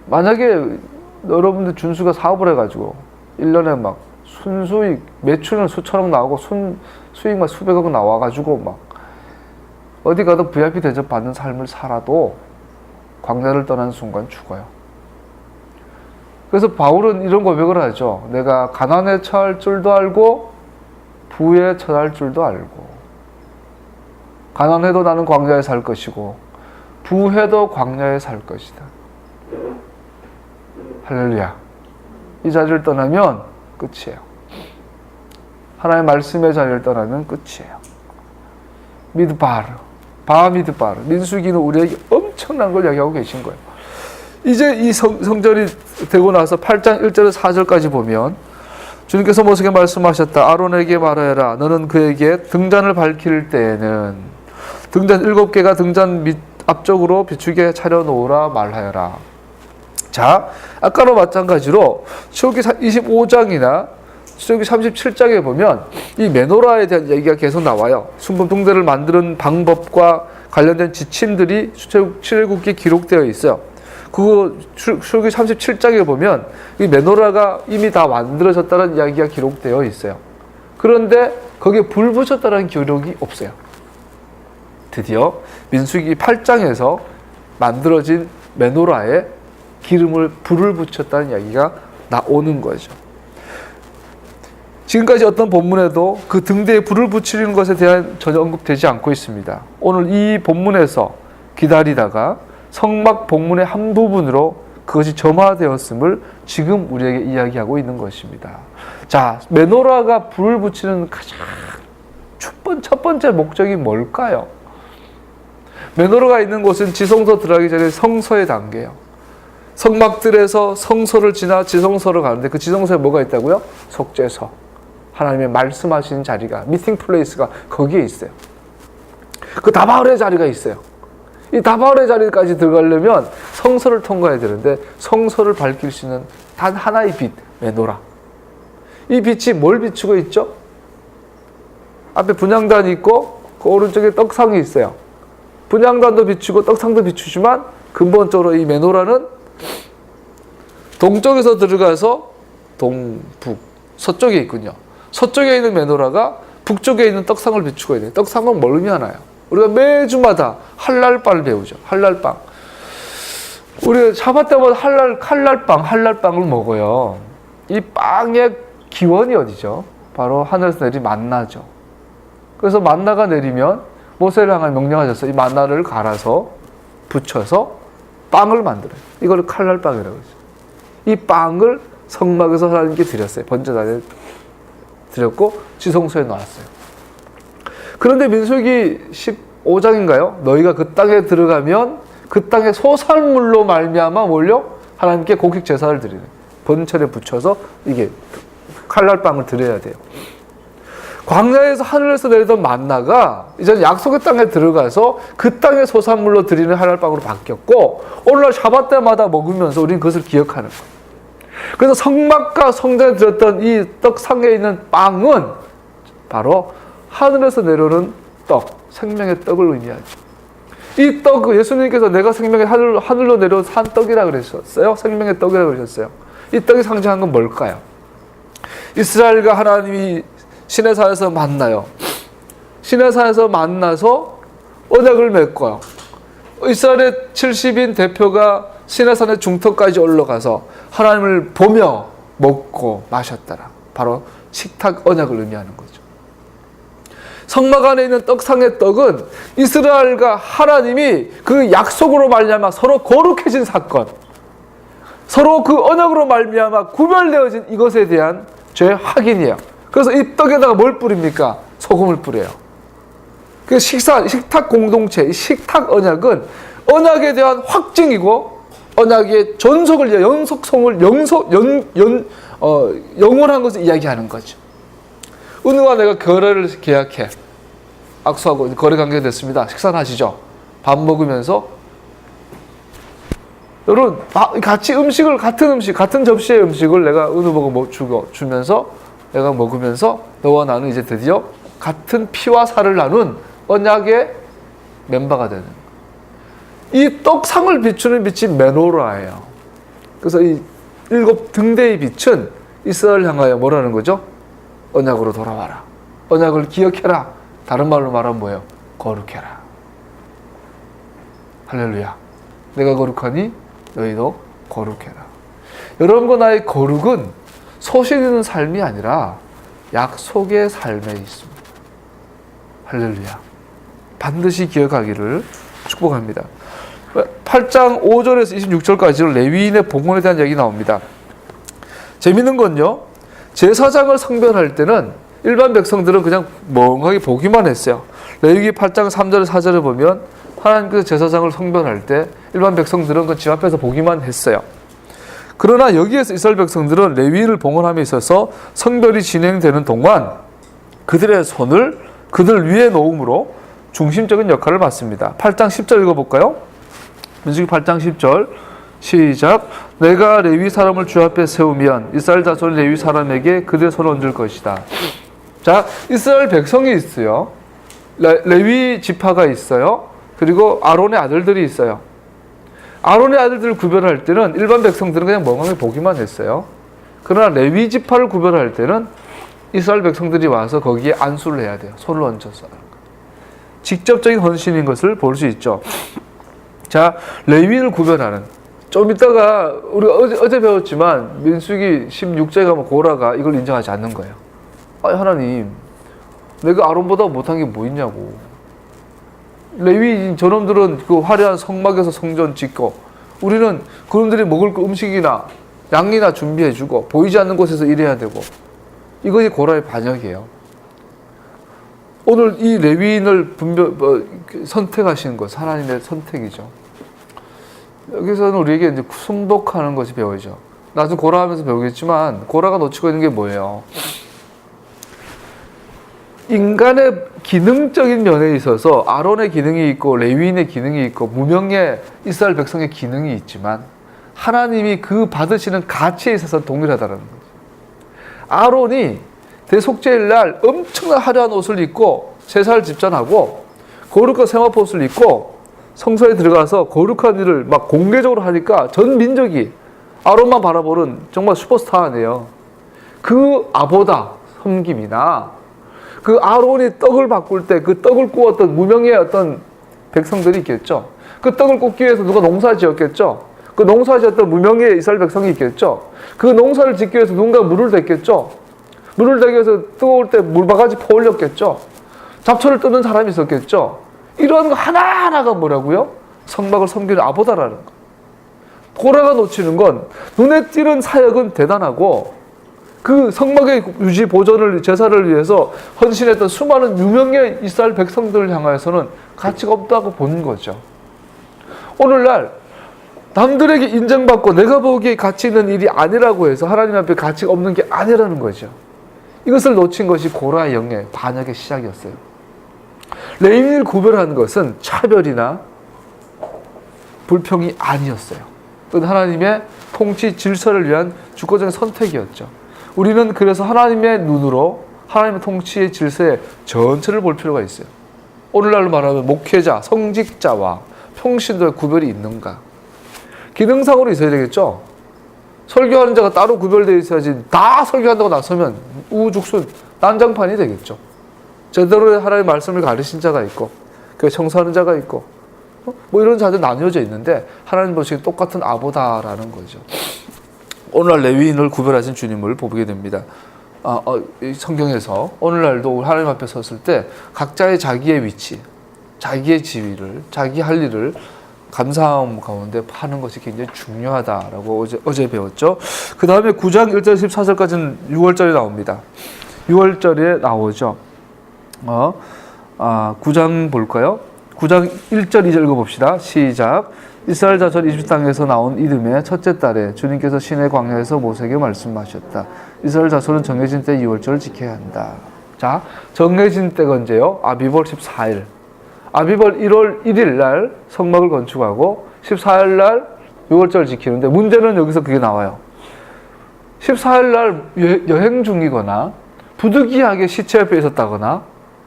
만약에 여러분들 준수가 사업을 해가지고 1년에 막 순수익, 매출은 수천억 나오고 수익만 수백억 나와가지고 막 어디 가도 VIP 대접 받는 삶을 살아도 광야를 떠나는 순간 죽어요. 그래서 바울은 이런 고백을 하죠. 내가 가난에 처할 줄도 알고 부에 처할 줄도 알고 가난해도 나는 광야에 살 것이고 부해도 광야에 살 것이다. 할렐루야. 이 자리를 떠나면 끝이에요. 하나님의 말씀의 자리를 떠나면 끝이에요. 미드바르, 바미드바르. 민수기는 우리에게 엄청난 걸 이야기하고 계신 거예요. 이제 이 성전이 되고 나서 8장 1절에서 4절까지 보면 주님께서 모세에게 말씀하셨다. 아론에게 말하여라. 너는 그에게 등잔을 밝힐 때에는 등잔 7개가 등잔 앞쪽으로 비추게 차려놓으라 말하여라. 자, 아까로 마찬가지로 출애굽기 25장이나 출애굽기 37장에 보면 이 메노라에 대한 얘기가 계속 나와요. 순금통대를 만드는 방법과 관련된 지침들이 출애굽기에 기록되어 있어요. 그거 출애굽기 37장에 보면 이 메노라가 이미 다 만들어졌다는 이야기가 기록되어 있어요. 그런데 거기에 불 붙였다는 기록이 없어요. 드디어 민수기 8장에서 만들어진 메노라에 불을 붙였다는 이야기가 나오는 거죠. 지금까지 어떤 본문에도 그 등대에 불을 붙이는 것에 대한 전혀 언급되지 않고 있습니다. 오늘 이 본문에서 기다리다가 성막 본문의 한 부분으로 그것이 점화되었음을 지금 우리에게 이야기하고 있는 것입니다. 자, 메노라가 불을 붙이는 가장 첫 번째 목적이 뭘까요? 메노라가 있는 곳은 지성소 들어가기 전에 성소의 단계예요. 성막들에서 성소를 지나 지성소로 가는데 그 지성소에 뭐가 있다고요? 속죄소. 하나님의 말씀하시는 자리가, 미팅 플레이스가 거기에 있어요. 그 다발의 자리가 있어요. 이 다발의 자리까지 들어가려면 성소를 통과해야 되는데 성소를 밝힐 수 있는 단 하나의 빛, 메노라. 이 빛이 뭘 비추고 있죠? 앞에 분향단이 있고 그 오른쪽에 떡상이 있어요. 분향단도 비추고 떡상도 비추지만 근본적으로 이 메노라는 동쪽에서 들어가서 동북, 서쪽에 있군요. 서쪽에 있는 메노라가 북쪽에 있는 떡상을 비추고 있는, 떡상은 뭘 의미하나요? 우리가 매주마다 할랄빵을 배우죠. 할랄빵. 우리가 샤bat 때마다 할랄빵을 먹어요. 이 빵의 기원이 어디죠? 바로 하늘에서 내린 만나죠. 그래서 만나가 내리면 모세를 향해 명령하셔서 이 만나를 갈아서 붙여서 빵을 만들어요. 이걸 칼날빵이라고 하죠. 이 빵을 성막에서 하나님께 드렸어요. 번제단에 드렸고 지성소에 놨어요. 그런데 민수기 15장인가요? 너희가 그 땅에 들어가면 그 땅의 소산물로 말미암아 몰려 하나님께 곡식 제사를 드리는, 번철에 붙여서 이게 칼날빵을 드려야 돼요. 광야에서 하늘에서 내리던 만나가 이제는 약속의 땅에 들어가서 그 땅의 소산물로 드리는 할랄빵으로 바뀌었고, 오늘날 샤bat 때마다 먹으면서 우리는 그것을 기억하는 거예요. 그래서 성막과 성전에 들었던 이 떡상에 있는 빵은 바로 하늘에서 내려오는 떡, 생명의 떡을 의미하죠. 이 떡, 예수님께서 내가 생명의 하늘로 내려온 산 떡이라고 그러셨어요. 생명의 떡이라고 그러셨어요. 이 떡이 상징한 건 뭘까요? 이스라엘과 하나님이 시내산에서 만나요. 시내산에서 만나서 언약을 맺고요. 이스라엘의 70인 대표가 시내산의 중턱까지 올라가서 하나님을 보며 먹고 마셨더라. 바로 식탁 언약을 의미하는 거죠. 성막 안에 있는 떡상의 떡은 이스라엘과 하나님이 그 약속으로 말미암아 서로 거룩해진 사건, 서로 그 언약으로 말미암아 구별되어진 이것에 대한 죄의 확인이에요. 그래서 이 떡에다가 뭘 뿌립니까? 소금을 뿌려요. 그 식탁 공동체, 이 식탁 언약은 언약에 대한 확증이고 언약의 전속을, 연속성을, 영원한 것을 이야기하는 거죠. 은우와 내가 거래를 계약해. 악수하고 거래 관계가 됐습니다. 식사는 하시죠. 밥 먹으면서 여러분 같이 음식을, 같은 접시의 음식을 내가 은우 보고 주면서 내가 먹으면서 너와 나는 이제 드디어 같은 피와 살을 나눈 언약의 멤버가 되는 거예요. 이 떡상을 비추는 빛이 메노라예요. 그래서 이 7 등대의 빛은 이스라엘을 향하여 뭐라는 거죠? 언약으로 돌아와라. 언약을 기억해라. 다른 말로 말하면 뭐예요? 거룩해라. 할렐루야. 내가 거룩하니 너희도 거룩해라. 여러분과 나의 거룩은 소신 있는 삶이 아니라 약속의 삶에 있습니다. 할렐루야. 반드시 기억하기를 축복합니다. 8장 5절에서 26절까지 레위인의 봉헌에 대한 얘기 나옵니다. 재밌는 건요, 제사장을 성별할 때는 일반 백성들은 그냥 멍하게 보기만 했어요. 레위기 8장 3절 4절에 보면 하나님께서 제사장을 성별할 때 일반 백성들은 그 집 앞에서 보기만 했어요. 그러나 여기에서 이스라엘 백성들은 레위인을 봉헌함에 있어서 성별이 진행되는 동안 그들의 손을 그들 위에 놓음으로 중심적인 역할을 맡습니다. 8장 10절 읽어볼까요? 민수기 8장 10절 시작. 내가 레위 사람을 주 앞에 세우면 이스라엘 자손이 레위 사람에게 그들의 손을 얹을 것이다. 자, 이스라엘 백성이 있어요. 레위 지파가 있어요. 그리고 아론의 아들들이 있어요. 아론의 아들들을 구별할 때는 일반 백성들은 그냥 멍하게 보기만 했어요. 그러나 레위 지파를 구별할 때는 이스라엘 백성들이 와서 거기에 안수를 해야 돼요. 손을 얹어서. 직접적인 헌신인 것을 볼 수 있죠. 자, 레위를 구별하는. 좀 이따가 우리가 어제 배웠지만 민수기 16장에 가면 고라가 이걸 인정하지 않는 거예요. 아니, 하나님, 내가 아론보다 못한 게 뭐 있냐고. 레위 저놈들은 그 화려한 성막에서 성전 짓고 우리는 그놈들이 먹을 그 음식이나 양이나 준비해주고 보이지 않는 곳에서 일해야 되고, 이것이 고라의 반역이에요. 오늘 이 레위인을 선택하시는 것, 하나님의 선택이죠. 여기서는 우리에게 이제 순복하는 것이 배워져. 나중에 고라 하면서 배우겠지만, 고라가 놓치고 있는 게 뭐예요? 인간의 기능적인 면에 있어서 아론의 기능이 있고 레위인의 기능이 있고 무명의 이스라엘 백성의 기능이 있지만, 하나님이 그 받으시는 가치에 있어서 동일하다는 거죠. 아론이 대속죄일 날 엄청난 화려한 옷을 입고 제사를 집전하고 거룩한 세마포 옷을 입고 성소에 들어가서 거룩한 일을 막 공개적으로 하니까 전 민족이 아론만 바라보는 정말 슈퍼스타 아니에요. 그 아보다 섬김이나 그 아론이 떡을 바꿀 때 그 떡을 구웠던 무명의 어떤 백성들이 있겠죠. 그 떡을 굽기 위해서 누가 농사 지었겠죠. 그 농사 지었던 무명의 이스라엘 백성이 있겠죠. 그 농사를 짓기 위해서 누군가 물을 댔겠죠. 물을 대기 위해서 뜨거울 때 물바가지 퍼올렸겠죠. 잡초를 뜯는 사람이 있었겠죠. 이런 거 하나하나가 뭐라고요? 성막을 섬기는 아보다라는 거. 고라가 놓치는 건 눈에 띄는 사역은 대단하고 그 성막의 유지 보존을 제사를 위해서 헌신했던 수많은 유명의 이스라엘 백성들을 향하여서는 가치가 없다고 보는 거죠. 오늘날 남들에게 인정받고 내가 보기에 가치 있는 일이 아니라고 해서 하나님 앞에 가치가 없는 게 아니라는 거죠. 이것을 놓친 것이 고라의 영의 반역의 시작이었어요. 레위인을 구별하는 것은 차별이나 불평이 아니었어요. 그건 하나님의 통치 질서를 위한 주권적인 선택이었죠. 우리는 그래서 하나님의 눈으로 하나님의 통치의 질서의 전체를 볼 필요가 있어요. 오늘날로 말하면 목회자, 성직자와 평신도의 구별이 있는가? 기능상으로 있어야 되겠죠? 설교하는 자가 따로 구별되어 있어야지 다 설교한다고 나서면 우후죽순 난장판이 되겠죠. 제대로 하나님의 말씀을 가르친 자가 있고 교회 청소하는 자가 있고 뭐 이런 자들 나뉘어져 있는데 하나님 보시기에 똑같은 아보다라는 거죠. 오늘날 레위인을 구별하신 주님을 보게 됩니다. 성경에서 오늘날도 하나님 앞에 섰을 때 각자의 자기의 위치, 자기의 지위를, 자기 할 일을 감사함 가운데 하는 것이 굉장히 중요하다라고 어제 배웠죠. 그 다음에 9장 1절 14절까지는 6월절에 나옵니다. 6월절에 나오죠. 9장 볼까요? 9장 1절 2절 읽어봅시다. 시작. 이스라엘 자손 이집트 땅에서 나온 이듬해 첫째 달에 주님께서 시내 광야에서 모세에게 말씀하셨다. 이스라엘 자손은 정해진 때 6월절을 지켜야 한다. 자, 정해진 때가 언제요? 아비벌 14일. 아비벌 1월 1일 날 성막을 건축하고 14일 날 6월절을 지키는데 문제는 여기서 그게 나와요. 14일 날 여행 중이거나 부득이하게 시체 옆에 있었다거나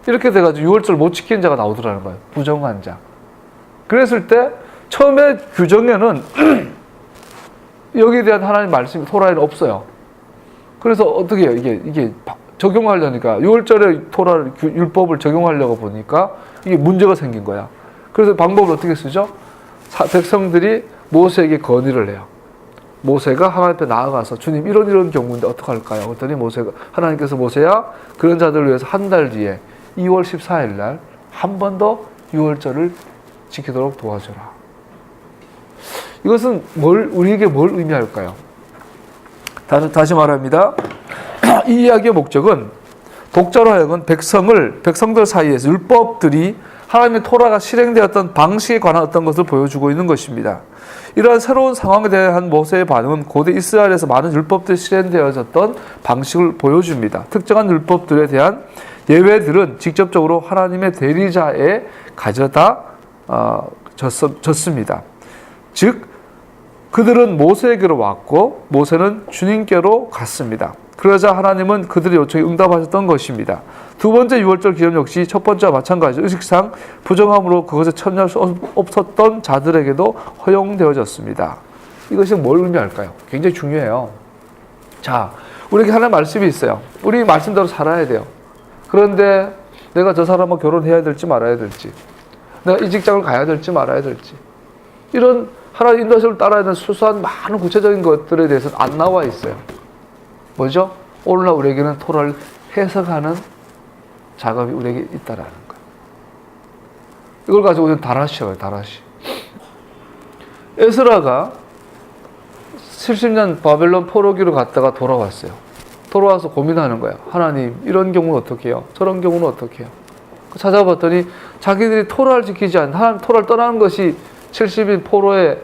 이렇게 돼가지고 6월절 못 지키는 자가 나오더라는 거예요. 부정한 자. 그랬을 때 처음에 규정에는 여기에 대한 하나님 말씀이 토라에는 없어요. 그래서 어떻게 해요? 이게 적용하려니까 6월절에 토라 율법을 적용하려고 보니까 이게 문제가 생긴 거야. 그래서 방법을 어떻게 쓰죠? 백성들이 모세에게 건의를 해요. 모세가 하나님 앞에 나아가서 주님 이런 경우인데 어떡할까요? 그랬더니 하나님께서 모세야 그런 자들을 위해서 한 달 뒤에 2월 14일 날 한 번 더 6월절을 지키도록 도와줘라. 이것은 우리에게 뭘 의미할까요? 다시 말합니다. 이 이야기의 목적은 독자로 하여금 백성들 사이에서 율법들이 하나님의 토라가 실행되었던 방식에 관한 어떤 것을 보여주고 있는 것입니다. 이러한 새로운 상황에 대한 모세의 반응은 고대 이스라엘에서 많은 율법들이 실행되어졌던 방식을 보여줍니다. 특정한 율법들에 대한 예외들은 직접적으로 하나님의 대리자에 가져다 졌습니다. 즉 그들은 모세에게로 왔고 모세는 주님께로 갔습니다. 그러자 하나님은 그들의 요청에 응답하셨던 것입니다. 두 번째 유월절 기념 역시 첫 번째와 마찬가지로 의식상 부정함으로 그것에 참여할 수 없었던 자들에게도 허용되어졌습니다. 이것이 뭘 의미할까요? 굉장히 중요해요. 자, 우리에게 하나의 말씀이 있어요. 우리 말씀대로 살아야 돼요. 그런데 내가 저 사람과 결혼해야 될지 말아야 될지, 내가 이 직장을 가야 될지 말아야 될지, 이런 하나님 인도하심을 따라야 되는 수수한 많은 구체적인 것들에 대해서는 안 나와 있어요. 뭐죠? 오늘날 우리에게는 토라를 해석하는 작업이 우리에게 있다라는 거예요. 이걸 가지고 우리는 다라시예요, 다라시. 에스라가 70년 바벨론 포로기로 갔다가 돌아왔어요. 돌아와서 고민하는 거예요. 하나님, 이런 경우는 어떻게 해요? 저런 경우는 어떻게 해요? 찾아봤더니 자기들이 토라를 지키지 않는, 하나님 토라를 떠나는 것이 70인 포로의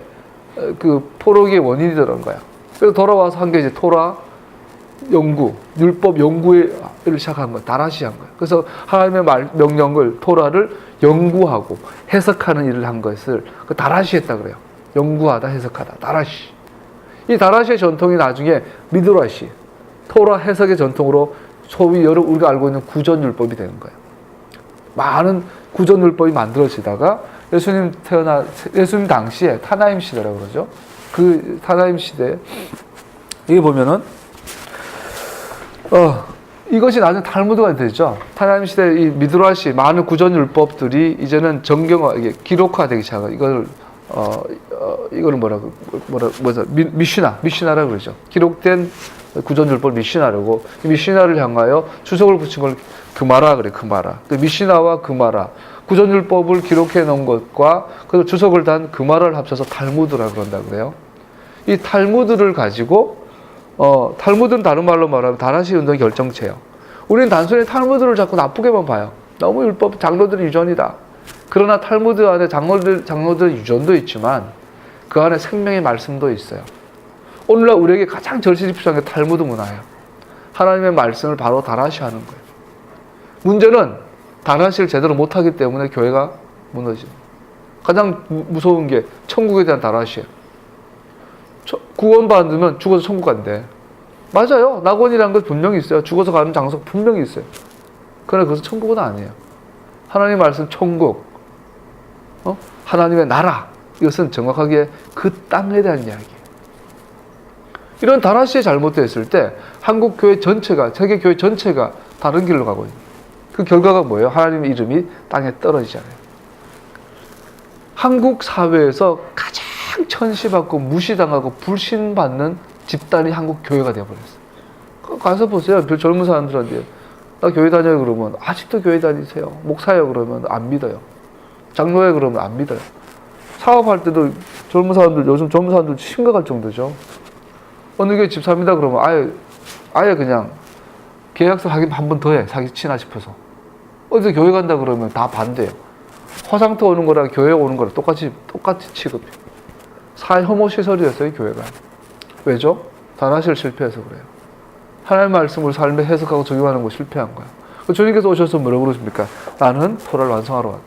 그 포로기의 원인이더라는 거야. 그래서 돌아와서 한 게 이제 토라 연구, 율법 연구를 시작한 거야. 다라시 한 거야. 그래서 하나님의 명령을, 토라를 연구하고 해석하는 일을 한 것을 그 다라시 했다 그래요. 연구하다, 해석하다. 다라시. 이 다라시의 전통이 나중에 미드라시, 토라 해석의 전통으로 소위 우리가 알고 있는 구전율법이 되는 거예요. 많은 구전율법이 만들어지다가 예수님 당시에 타나임 시대라고 그러죠. 그 타나임 시대에 여기 보면은 이것이 나중에 탈무드가 되죠. 타나임 시대 이 미드라시 많은 구전율법들이 이제는 정경화, 이게 기록화되기 시작해요. 이거를 미시나라고 그러죠. 기록된 구전율법 미시나라고, 미시나를 향하여 주석을 붙인 걸 그마라 그래, 그마라. 그 미시나와 그마라, 구전율법을 기록해 놓은 것과 그 주석을 단 그마라를 합쳐서 탈무드라 그런다 그래요. 이 탈무드를 가지고 탈무드는 다른 말로 말하면 다라시 운동의 결정체예요. 우리는 단순히 탈무드를 자꾸 나쁘게만 봐요. 너무 율법, 장로들의 유전이다. 그러나 탈무드 안에 장로들의 유전도 있지만 그 안에 생명의 말씀도 있어요. 오늘날 우리에게 가장 절실히 필요한 게 탈무드 문화예요. 하나님의 말씀을 바로 다라시 하는 거예요. 문제는 다라시를 제대로 못하기 때문에 교회가 무너집니다. 가장 무서운 게 천국에 대한 다라시예요. 구원받으면 죽어서 천국 간대. 맞아요. 낙원이라는 건 분명히 있어요. 죽어서 가는 장소 분명히 있어요. 그러나 그것은 천국은 아니에요. 하나님의 말씀 천국, 하나님의 나라, 이것은 정확하게 그 땅에 대한 이야기예요. 이런 다라시에 잘못되었을 때 한국 교회 전체가, 세계 교회 전체가 다른 길로 가고 있는, 그 결과가 뭐예요? 하나님의 이름이 땅에 떨어지잖아요. 한국 사회에서 가장 천시받고 무시당하고 불신받는 집단이 한국 교회가 되어버렸어요. 가서 보세요. 젊은 사람들한테 나 교회 다녀요 그러면 아직도 교회 다니세요. 목사예요 그러면 안 믿어요. 장로예요 그러면 안 믿어요. 사업할 때도 젊은 사람들, 요즘 젊은 사람들 심각할 정도죠. 어느 교회 집사입니다 그러면 아예 그냥 계약서 하긴 한 번 더 해. 자기 친하 싶어서. 어디 교회 간다 그러면 다 반대예요. 화상터 오는 거랑 교회 오는 거랑 똑같이 취급해요. 사회 혐오 시설이었어요, 교회가. 왜죠? 다나시를 실패해서 그래요. 하나님의 말씀을 삶에 해석하고 적용하는 거 실패한 거예요. 주님께서 오셔서 뭐라고 그러십니까? 나는 토라를 완성하러 왔다.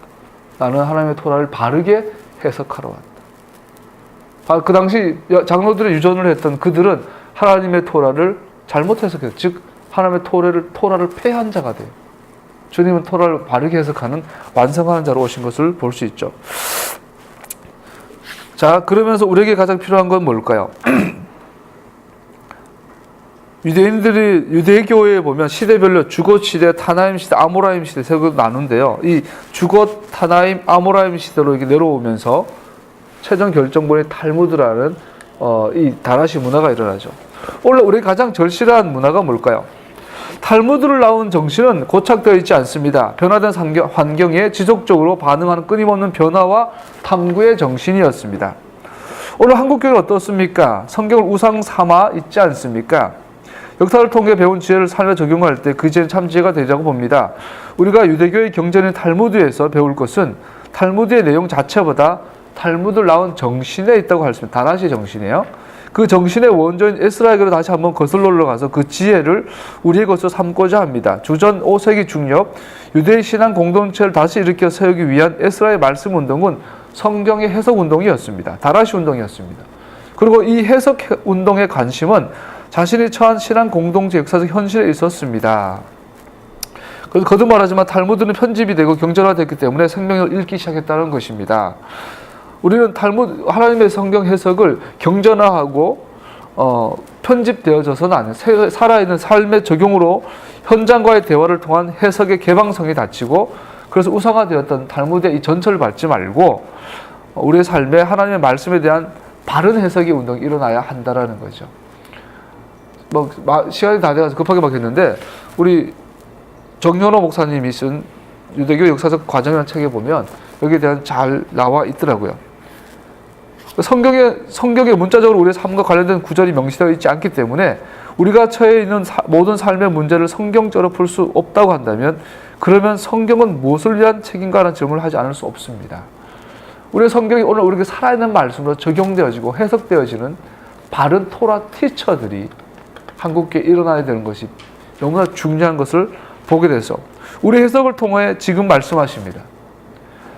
나는 하나님의 토라를 바르게 해석하러 왔다. 그 당시 장로들의 유전을 했던 그들은 하나님의 토라를 잘못 해석해요. 즉 하나님의 토라를 폐한 자가 돼요. 주님은 토라를 바르게 해석하는, 완성하는 자로 오신 것을 볼 수 있죠. 자, 그러면서 우리에게 가장 필요한 건 뭘까요? 유대교회에 보면 시대별로 주got 시대, 타나임 시대, 아모라임 시대 세 개로 나누는데요. 이 주got, 타나임, 아모라임 시대로 이렇게 내려오면서 최종 결정본의 탈무드라는 이 다라시 문화가 일어나죠. 원래 우리 가장 절실한 문화가 뭘까요? 탈무드를 나온 정신은 고착되어 있지 않습니다. 변화된 환경에 지속적으로 반응하는 끊임없는 변화와 탐구의 정신이었습니다. 오늘 한국교회는 어떻습니까? 성경을 우상 삼아 있지 않습니까? 역사를 통해 배운 지혜를 삶에 적용할 때 그 지혜는 참 지혜가 되리라고 봅니다. 우리가 유대교의 경전인 탈무드에서 배울 것은 탈무드의 내용 자체보다 탈무드를 나온 정신에 있다고 할 수 있습니다. 다라시 정신이에요. 그 정신의 원조인 에스라에게로 다시 한번 거슬러 올라가서 그 지혜를 우리의 것으로 삼고자 합니다. 주전 5세기 중엽 유대의 신앙 공동체를 다시 일으켜 세우기 위한 에스라의 말씀 운동은 성경의 해석 운동이었습니다. 다라시 운동이었습니다. 그리고 이 해석 운동의 관심은 자신이 처한 신앙 공동체 역사적 현실에 있었습니다. 그래서 거듭 말하지만 탈무드는 편집이 되고 경전화됐기 때문에 생명을 읽기 시작했다는 것입니다. 우리는 탈무드, 하나님의 성경 해석을 경전화하고 편집되어져서는 아니에요. 살아있는 삶의 적용으로 현장과의 대화를 통한 해석의 개방성이 닫히고, 그래서 우상화되었던 탈무드의 이 전철을 밟지 말고 우리의 삶에 하나님의 말씀에 대한 바른 해석의 운동이 일어나야 한다라는 거죠. 시간이 다 돼가지고 급하게 막 했는데, 우리 정현호 목사님이 쓴 유대교 역사적 과정이라는 책에 보면 여기에 대한 잘 나와 있더라고요. 성경에 문자적으로 우리의 삶과 관련된 구절이 명시되어 있지 않기 때문에 우리가 처해 있는 모든 삶의 문제를 성경적으로 풀 수 없다고 한다면, 그러면 성경은 무엇을 위한 책인가 하는 질문을 하지 않을 수 없습니다. 우리의 성경이 오늘 우리에게 살아있는 말씀으로 적용되어지고 해석되어지는 바른 토라 티처들이 한국교회에 일어나야 되는 것이 너무나 중요한 것을 보게 돼서 우리 해석을 통해 지금 말씀하십니다.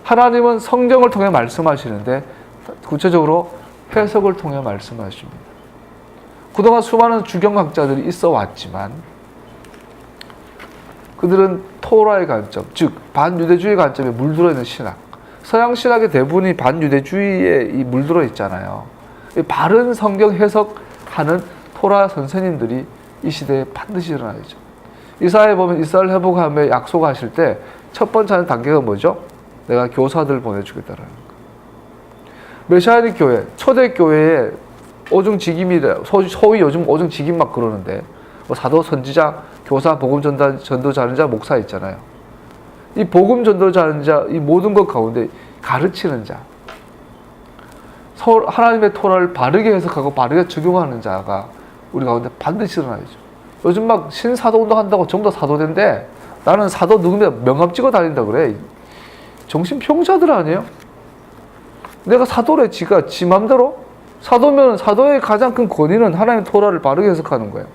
하나님은 성경을 통해 말씀하시는데 구체적으로 해석을 통해 말씀하십니다. 그동안 수많은 주경학자들이 있어 왔지만 그들은 토라의 관점, 즉 반유대주의 관점에 물들어 있는 신학, 서양 신학의 대부분이 반유대주의에 물들어 있잖아요. 바른 성경 해석하는 토라 선생님들이 이 시대에 반드시 일어나야죠. 이사야에 보면 이스라엘 회복함에 약속하실 때 첫 번째 하는 단계가 뭐죠? 내가 교사들 보내주겠다라는 거. 메시아닉 교회, 초대 교회에 오중직임이래. 소위 요즘 오중직임 막 그러는데, 사도, 선지자, 교사, 복음 전도자는 자, 목사 있잖아요. 이 복음 전도자는 자, 이 모든 것 가운데 가르치는 자, 하나님의 토라를 바르게 해석하고 바르게 적용하는 자가 우리 가운데 반드시 일어나야죠. 요즘 막 신사도 운동 한다고 전부 다 사도된데, 나는 사도 누구면 명함 찍어 다닌다 그래. 정신병자들 아니에요? 내가 사도래, 지가 지 맘대로? 사도면 사도의 가장 큰 권위는 하나님의 토라를 바르게 해석하는 거예요.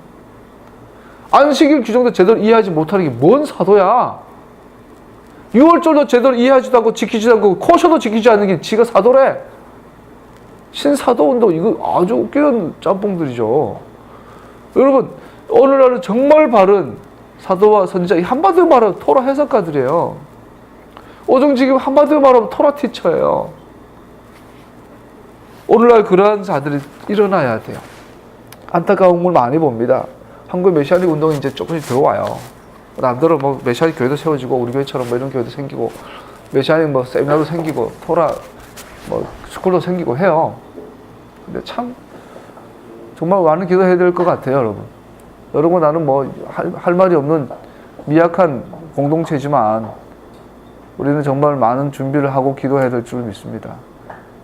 안식일 규정도 제대로 이해하지 못하는 게 뭔 사도야? 6월절도 제대로 이해하지도 않고 지키지도 않고 코셔도 지키지 않는 게 지가 사도래. 신사도운동, 이거 아주 웃기는 짬뽕들이죠. 여러분, 오늘날은 정말 바른 사도와 선지자, 한마디로 말하면 토라 해석가들이에요. 오중지금 한마디로 말하면 토라 티처예요. 오늘날 그러한 자들이 일어나야 돼요. 안타까운 걸 많이 봅니다. 한국 메시아닉 운동이 이제 조금씩 들어와요. 남들은 뭐 메시아닉 교회도 세워지고 우리 교회처럼 뭐 이런 교회도 생기고 메시아닉 뭐 세미나도 생기고 토라 뭐 스쿨도 생기고 해요. 근데 참 정말 많은 기도해야 될 것 같아요, 여러분. 여러분, 나는 뭐 할 말이 없는 미약한 공동체지만 우리는 정말 많은 준비를 하고 기도해야 될 줄 믿습니다.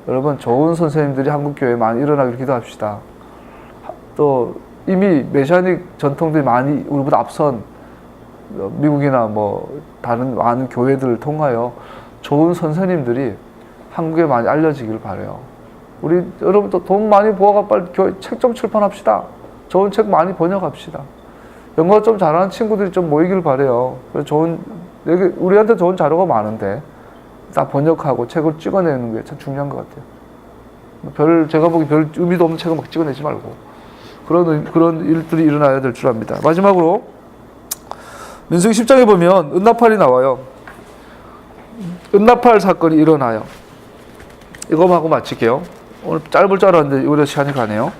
여러분, 좋은 선생님들이 한국교회에 많이 일어나기를 기도합시다. 또 이미 메시아닉 전통들이 많이 우리보다 앞선 미국이나 뭐 다른 많은 교회들을 통하여 좋은 선생님들이 한국에 많이 알려지길 바라요. 우리 여러분도 돈 많이 모아가 빨리 교회 책 좀 출판합시다. 좋은 책 많이 번역합시다. 영어 좀 잘하는 친구들이 좀 모이길 바라요. 우리한테 좋은 자료가 많은데 다 번역하고 책을 찍어내는 게 참 중요한 것 같아요. 제가 보기 별 의미도 없는 책을 막 찍어내지 말고 그런 일들이 일어나야 될 줄 압니다. 마지막으로 민수기 10장에 보면 은나팔이 나와요. 은나팔 사건이 일어나요. 이거만 하고 마칠게요. 오늘 짧을 줄 알았는데 오래 시간이 가네요.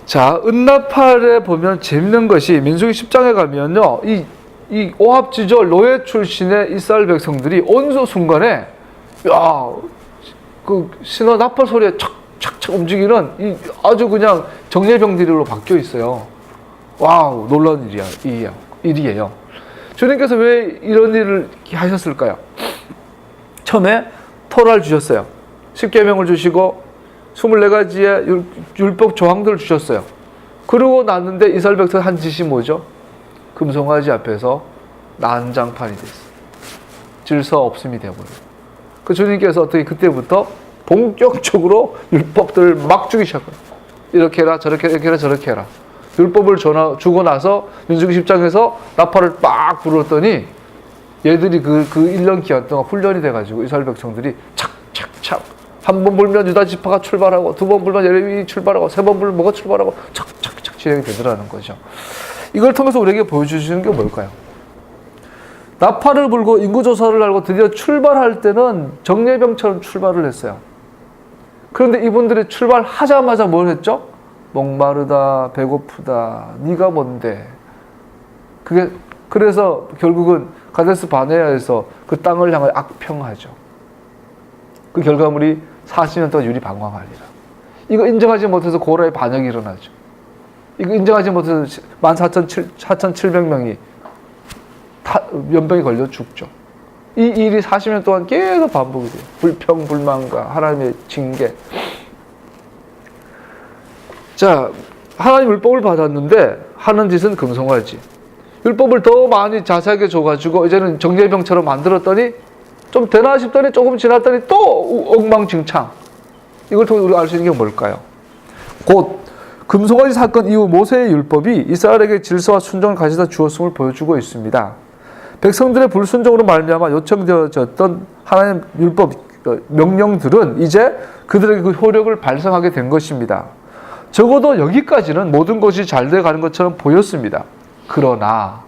자, 은나팔에 보면 재밌는 것이 민수기 10장에 가면요, 이 오합지졸 노예 출신의 이스라엘 백성들이 어느 순간에 그 신호 나팔 소리에 착착착 움직이는 이 아주 그냥 정예병들로 바뀌어 있어요. 와우, 놀라운 일이에요. 주님께서 왜 이런 일을 하셨을까요? 처음에 토라를 주셨어요. 10계명을 주시고 24가지의 율법 조항들을 주셨어요. 그러고 났는데 이스라엘 백성의 한 짓이 뭐죠? 금송아지 앞에서 난장판이 됐어요. 질서 없음이 되어버려요. 그 주님께서 어떻게 그때부터 본격적으로 율법들을 막 주기 시작해요. 이렇게 해라, 저렇게 해라, 저렇게 해라. 율법을 주고 나서 민수기 10장에서 나팔을 빡 불었더니 얘들이 그 1년 기간 동안 훈련이 돼가지고 이스라엘 백성들이 착착착 한 번 불면 유다 지파가 출발하고, 두 번 불면 예레미야 출발하고, 세 번 불면 뭐가 출발하고 착착착 진행이 되더라는 거죠. 이걸 통해서 우리에게 보여주시는 게 뭘까요? 나팔을 불고 인구조사를 하고 드디어 출발할 때는 정예병처럼 출발을 했어요. 그런데 이분들이 출발하자마자 뭘 했죠? 목마르다, 배고프다, 네가 뭔데? 그래서 결국은 가데스 바네아에서 그 땅을 향해 악평하죠. 그 결과물이 40년 동안 유리방황하리라. 이거 인정하지 못해서 고라의 반역이 일어나죠. 이거 인정하지 못해서 14,700명이 연병에 걸려 죽죠. 이 일이 40년 동안 계속 반복이 돼요. 불평, 불만과 하나님의 징계. 자, 하나님 율법을 받았는데 하는 짓은 금송아지. 율법을 더 많이 자세하게 줘가지고 이제는 정예병처럼 만들었더니 좀 되나 싶더니 조금 지났더니 또 엉망진창. 이걸 통해 우리가 알 수 있는 게 뭘까요? 곧 금송아지 사건 이후 모세의 율법이 이스라엘에게 질서와 순종을 가져다 주었음을 보여주고 있습니다. 백성들의 불순종으로 말미암아 요청되어졌던 하나님의 율법 명령들은 이제 그들에게 그 효력을 발생하게 된 것입니다. 적어도 여기까지는 모든 것이 잘 돼가는 것처럼 보였습니다. 그러나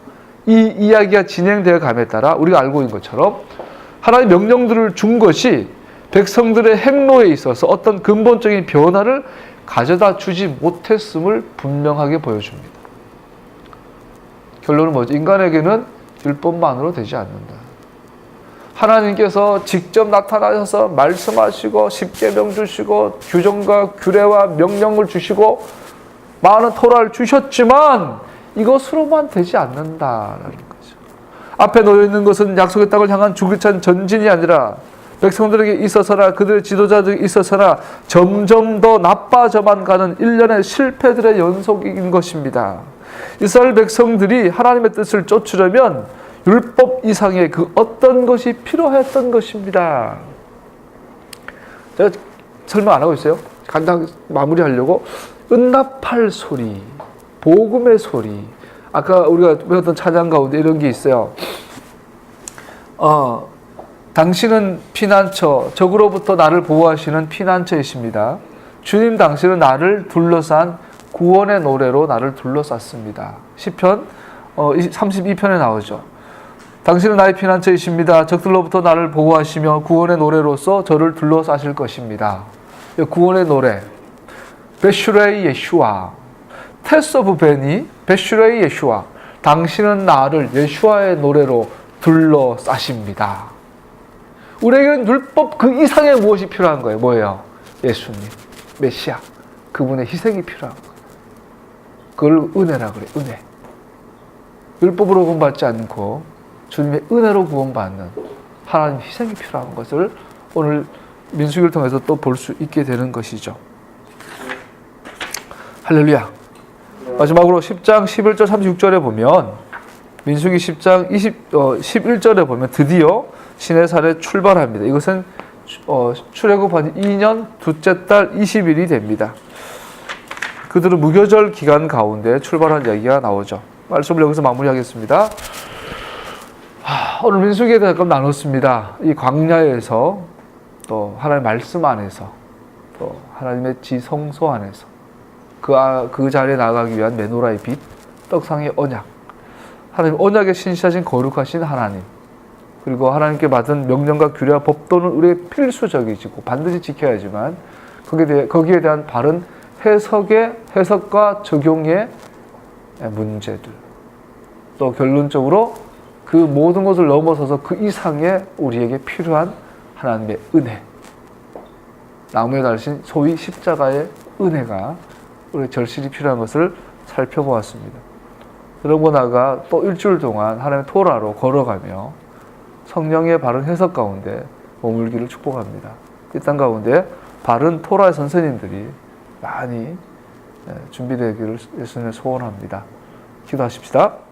이 이야기가 진행되어 감에 따라 우리가 알고 있는 것처럼 하나님의 명령들을 준 것이 백성들의 행로에 있어서 어떤 근본적인 변화를 가져다 주지 못했음을 분명하게 보여줍니다. 결론은 뭐죠? 인간에게는 율법만으로 되지 않는다. 하나님께서 직접 나타나셔서 말씀하시고 십계명 주시고 규정과 규례와 명령을 주시고 많은 토라를 주셨지만 이것으로만 되지 않는다라는 거죠. 앞에 놓여 있는 것은 약속의 땅을 향한 주기찬 전진이 아니라 백성들에게 있어서나 그들의 지도자들에게 있어서나 점점 더 나빠져만 가는 일련의 실패들의 연속인 것입니다. 이스라엘 백성들이 하나님의 뜻을 쫓으려면 율법 이상의 그 어떤 것이 필요했던 것입니다. 제가 설명 안 하고 있어요. 간단히 마무리하려고. 은나팔 소리, 복음의 소리. 아까 우리가 배웠던 찬양 가운데 이런 게 있어요. 당신은 피난처, 적으로부터 나를 보호하시는 피난처이십니다. 주님, 당신은 나를 둘러싼 구원의 노래로 나를 둘러쌌습니다. 시편 32편에 나오죠. 당신은 나의 피난처이십니다. 적들로부터 나를 보호하시며 구원의 노래로서 저를 둘러싸실 것입니다. 구원의 노래, 베슈레이 예슈아, 테스 오브 베니, 베슈레이 예슈아. 당신은 나를 예슈아의 노래로 둘러싸십니다. 우리에게는 율법 그 이상의 무엇이 필요한 거예요? 뭐예요? 예수님, 메시아, 그분의 희생이 필요한 거예요. 그걸 은혜라 그래요. 은혜. 율법으로 구원받지 않고 주님의 은혜로 구원받는 하나님 희생이 필요한 것을 오늘 민수기를 통해서 또 볼 수 있게 되는 것이죠. 할렐루야. 마지막으로 10장 11절 36절에 보면 민수기 10장 11절에 보면 드디어 시내산에 출발합니다. 이것은 출애굽한 2년 둘째 달 20일이 됩니다. 그들은 무교절 기간 가운데 출발한 이야기가 나오죠. 말씀을 여기서 마무리하겠습니다. 오늘 민수기에 대해 조금 나눴습니다. 이 광야에서 또 하나님의 말씀 안에서 또 하나님의 지성소 안에서 그 자리에 나가기 위한 메노라의 빛, 떡상의 언약, 하나님 언약에 신실하신 거룩하신 하나님, 그리고 하나님께 받은 명령과 규례와 법도는 우리의 필수적이고 반드시 지켜야지만 거기에 대한 바른 해석과 적용의 문제들, 또 결론적으로 그 모든 것을 넘어서서 그 이상의 우리에게 필요한 하나님의 은혜, 나무에 달린 소위 십자가의 은혜가 우리 절실히 필요한 것을 살펴보았습니다. 그러고 나가 또 일주일 동안 하나님의 토라로 걸어가며 성령의 바른 해석 가운데 머물기를 축복합니다. 이 땅 가운데 바른 토라의 선생님들이 많이 준비되기를 예수님을 소원합니다. 기도하십시다.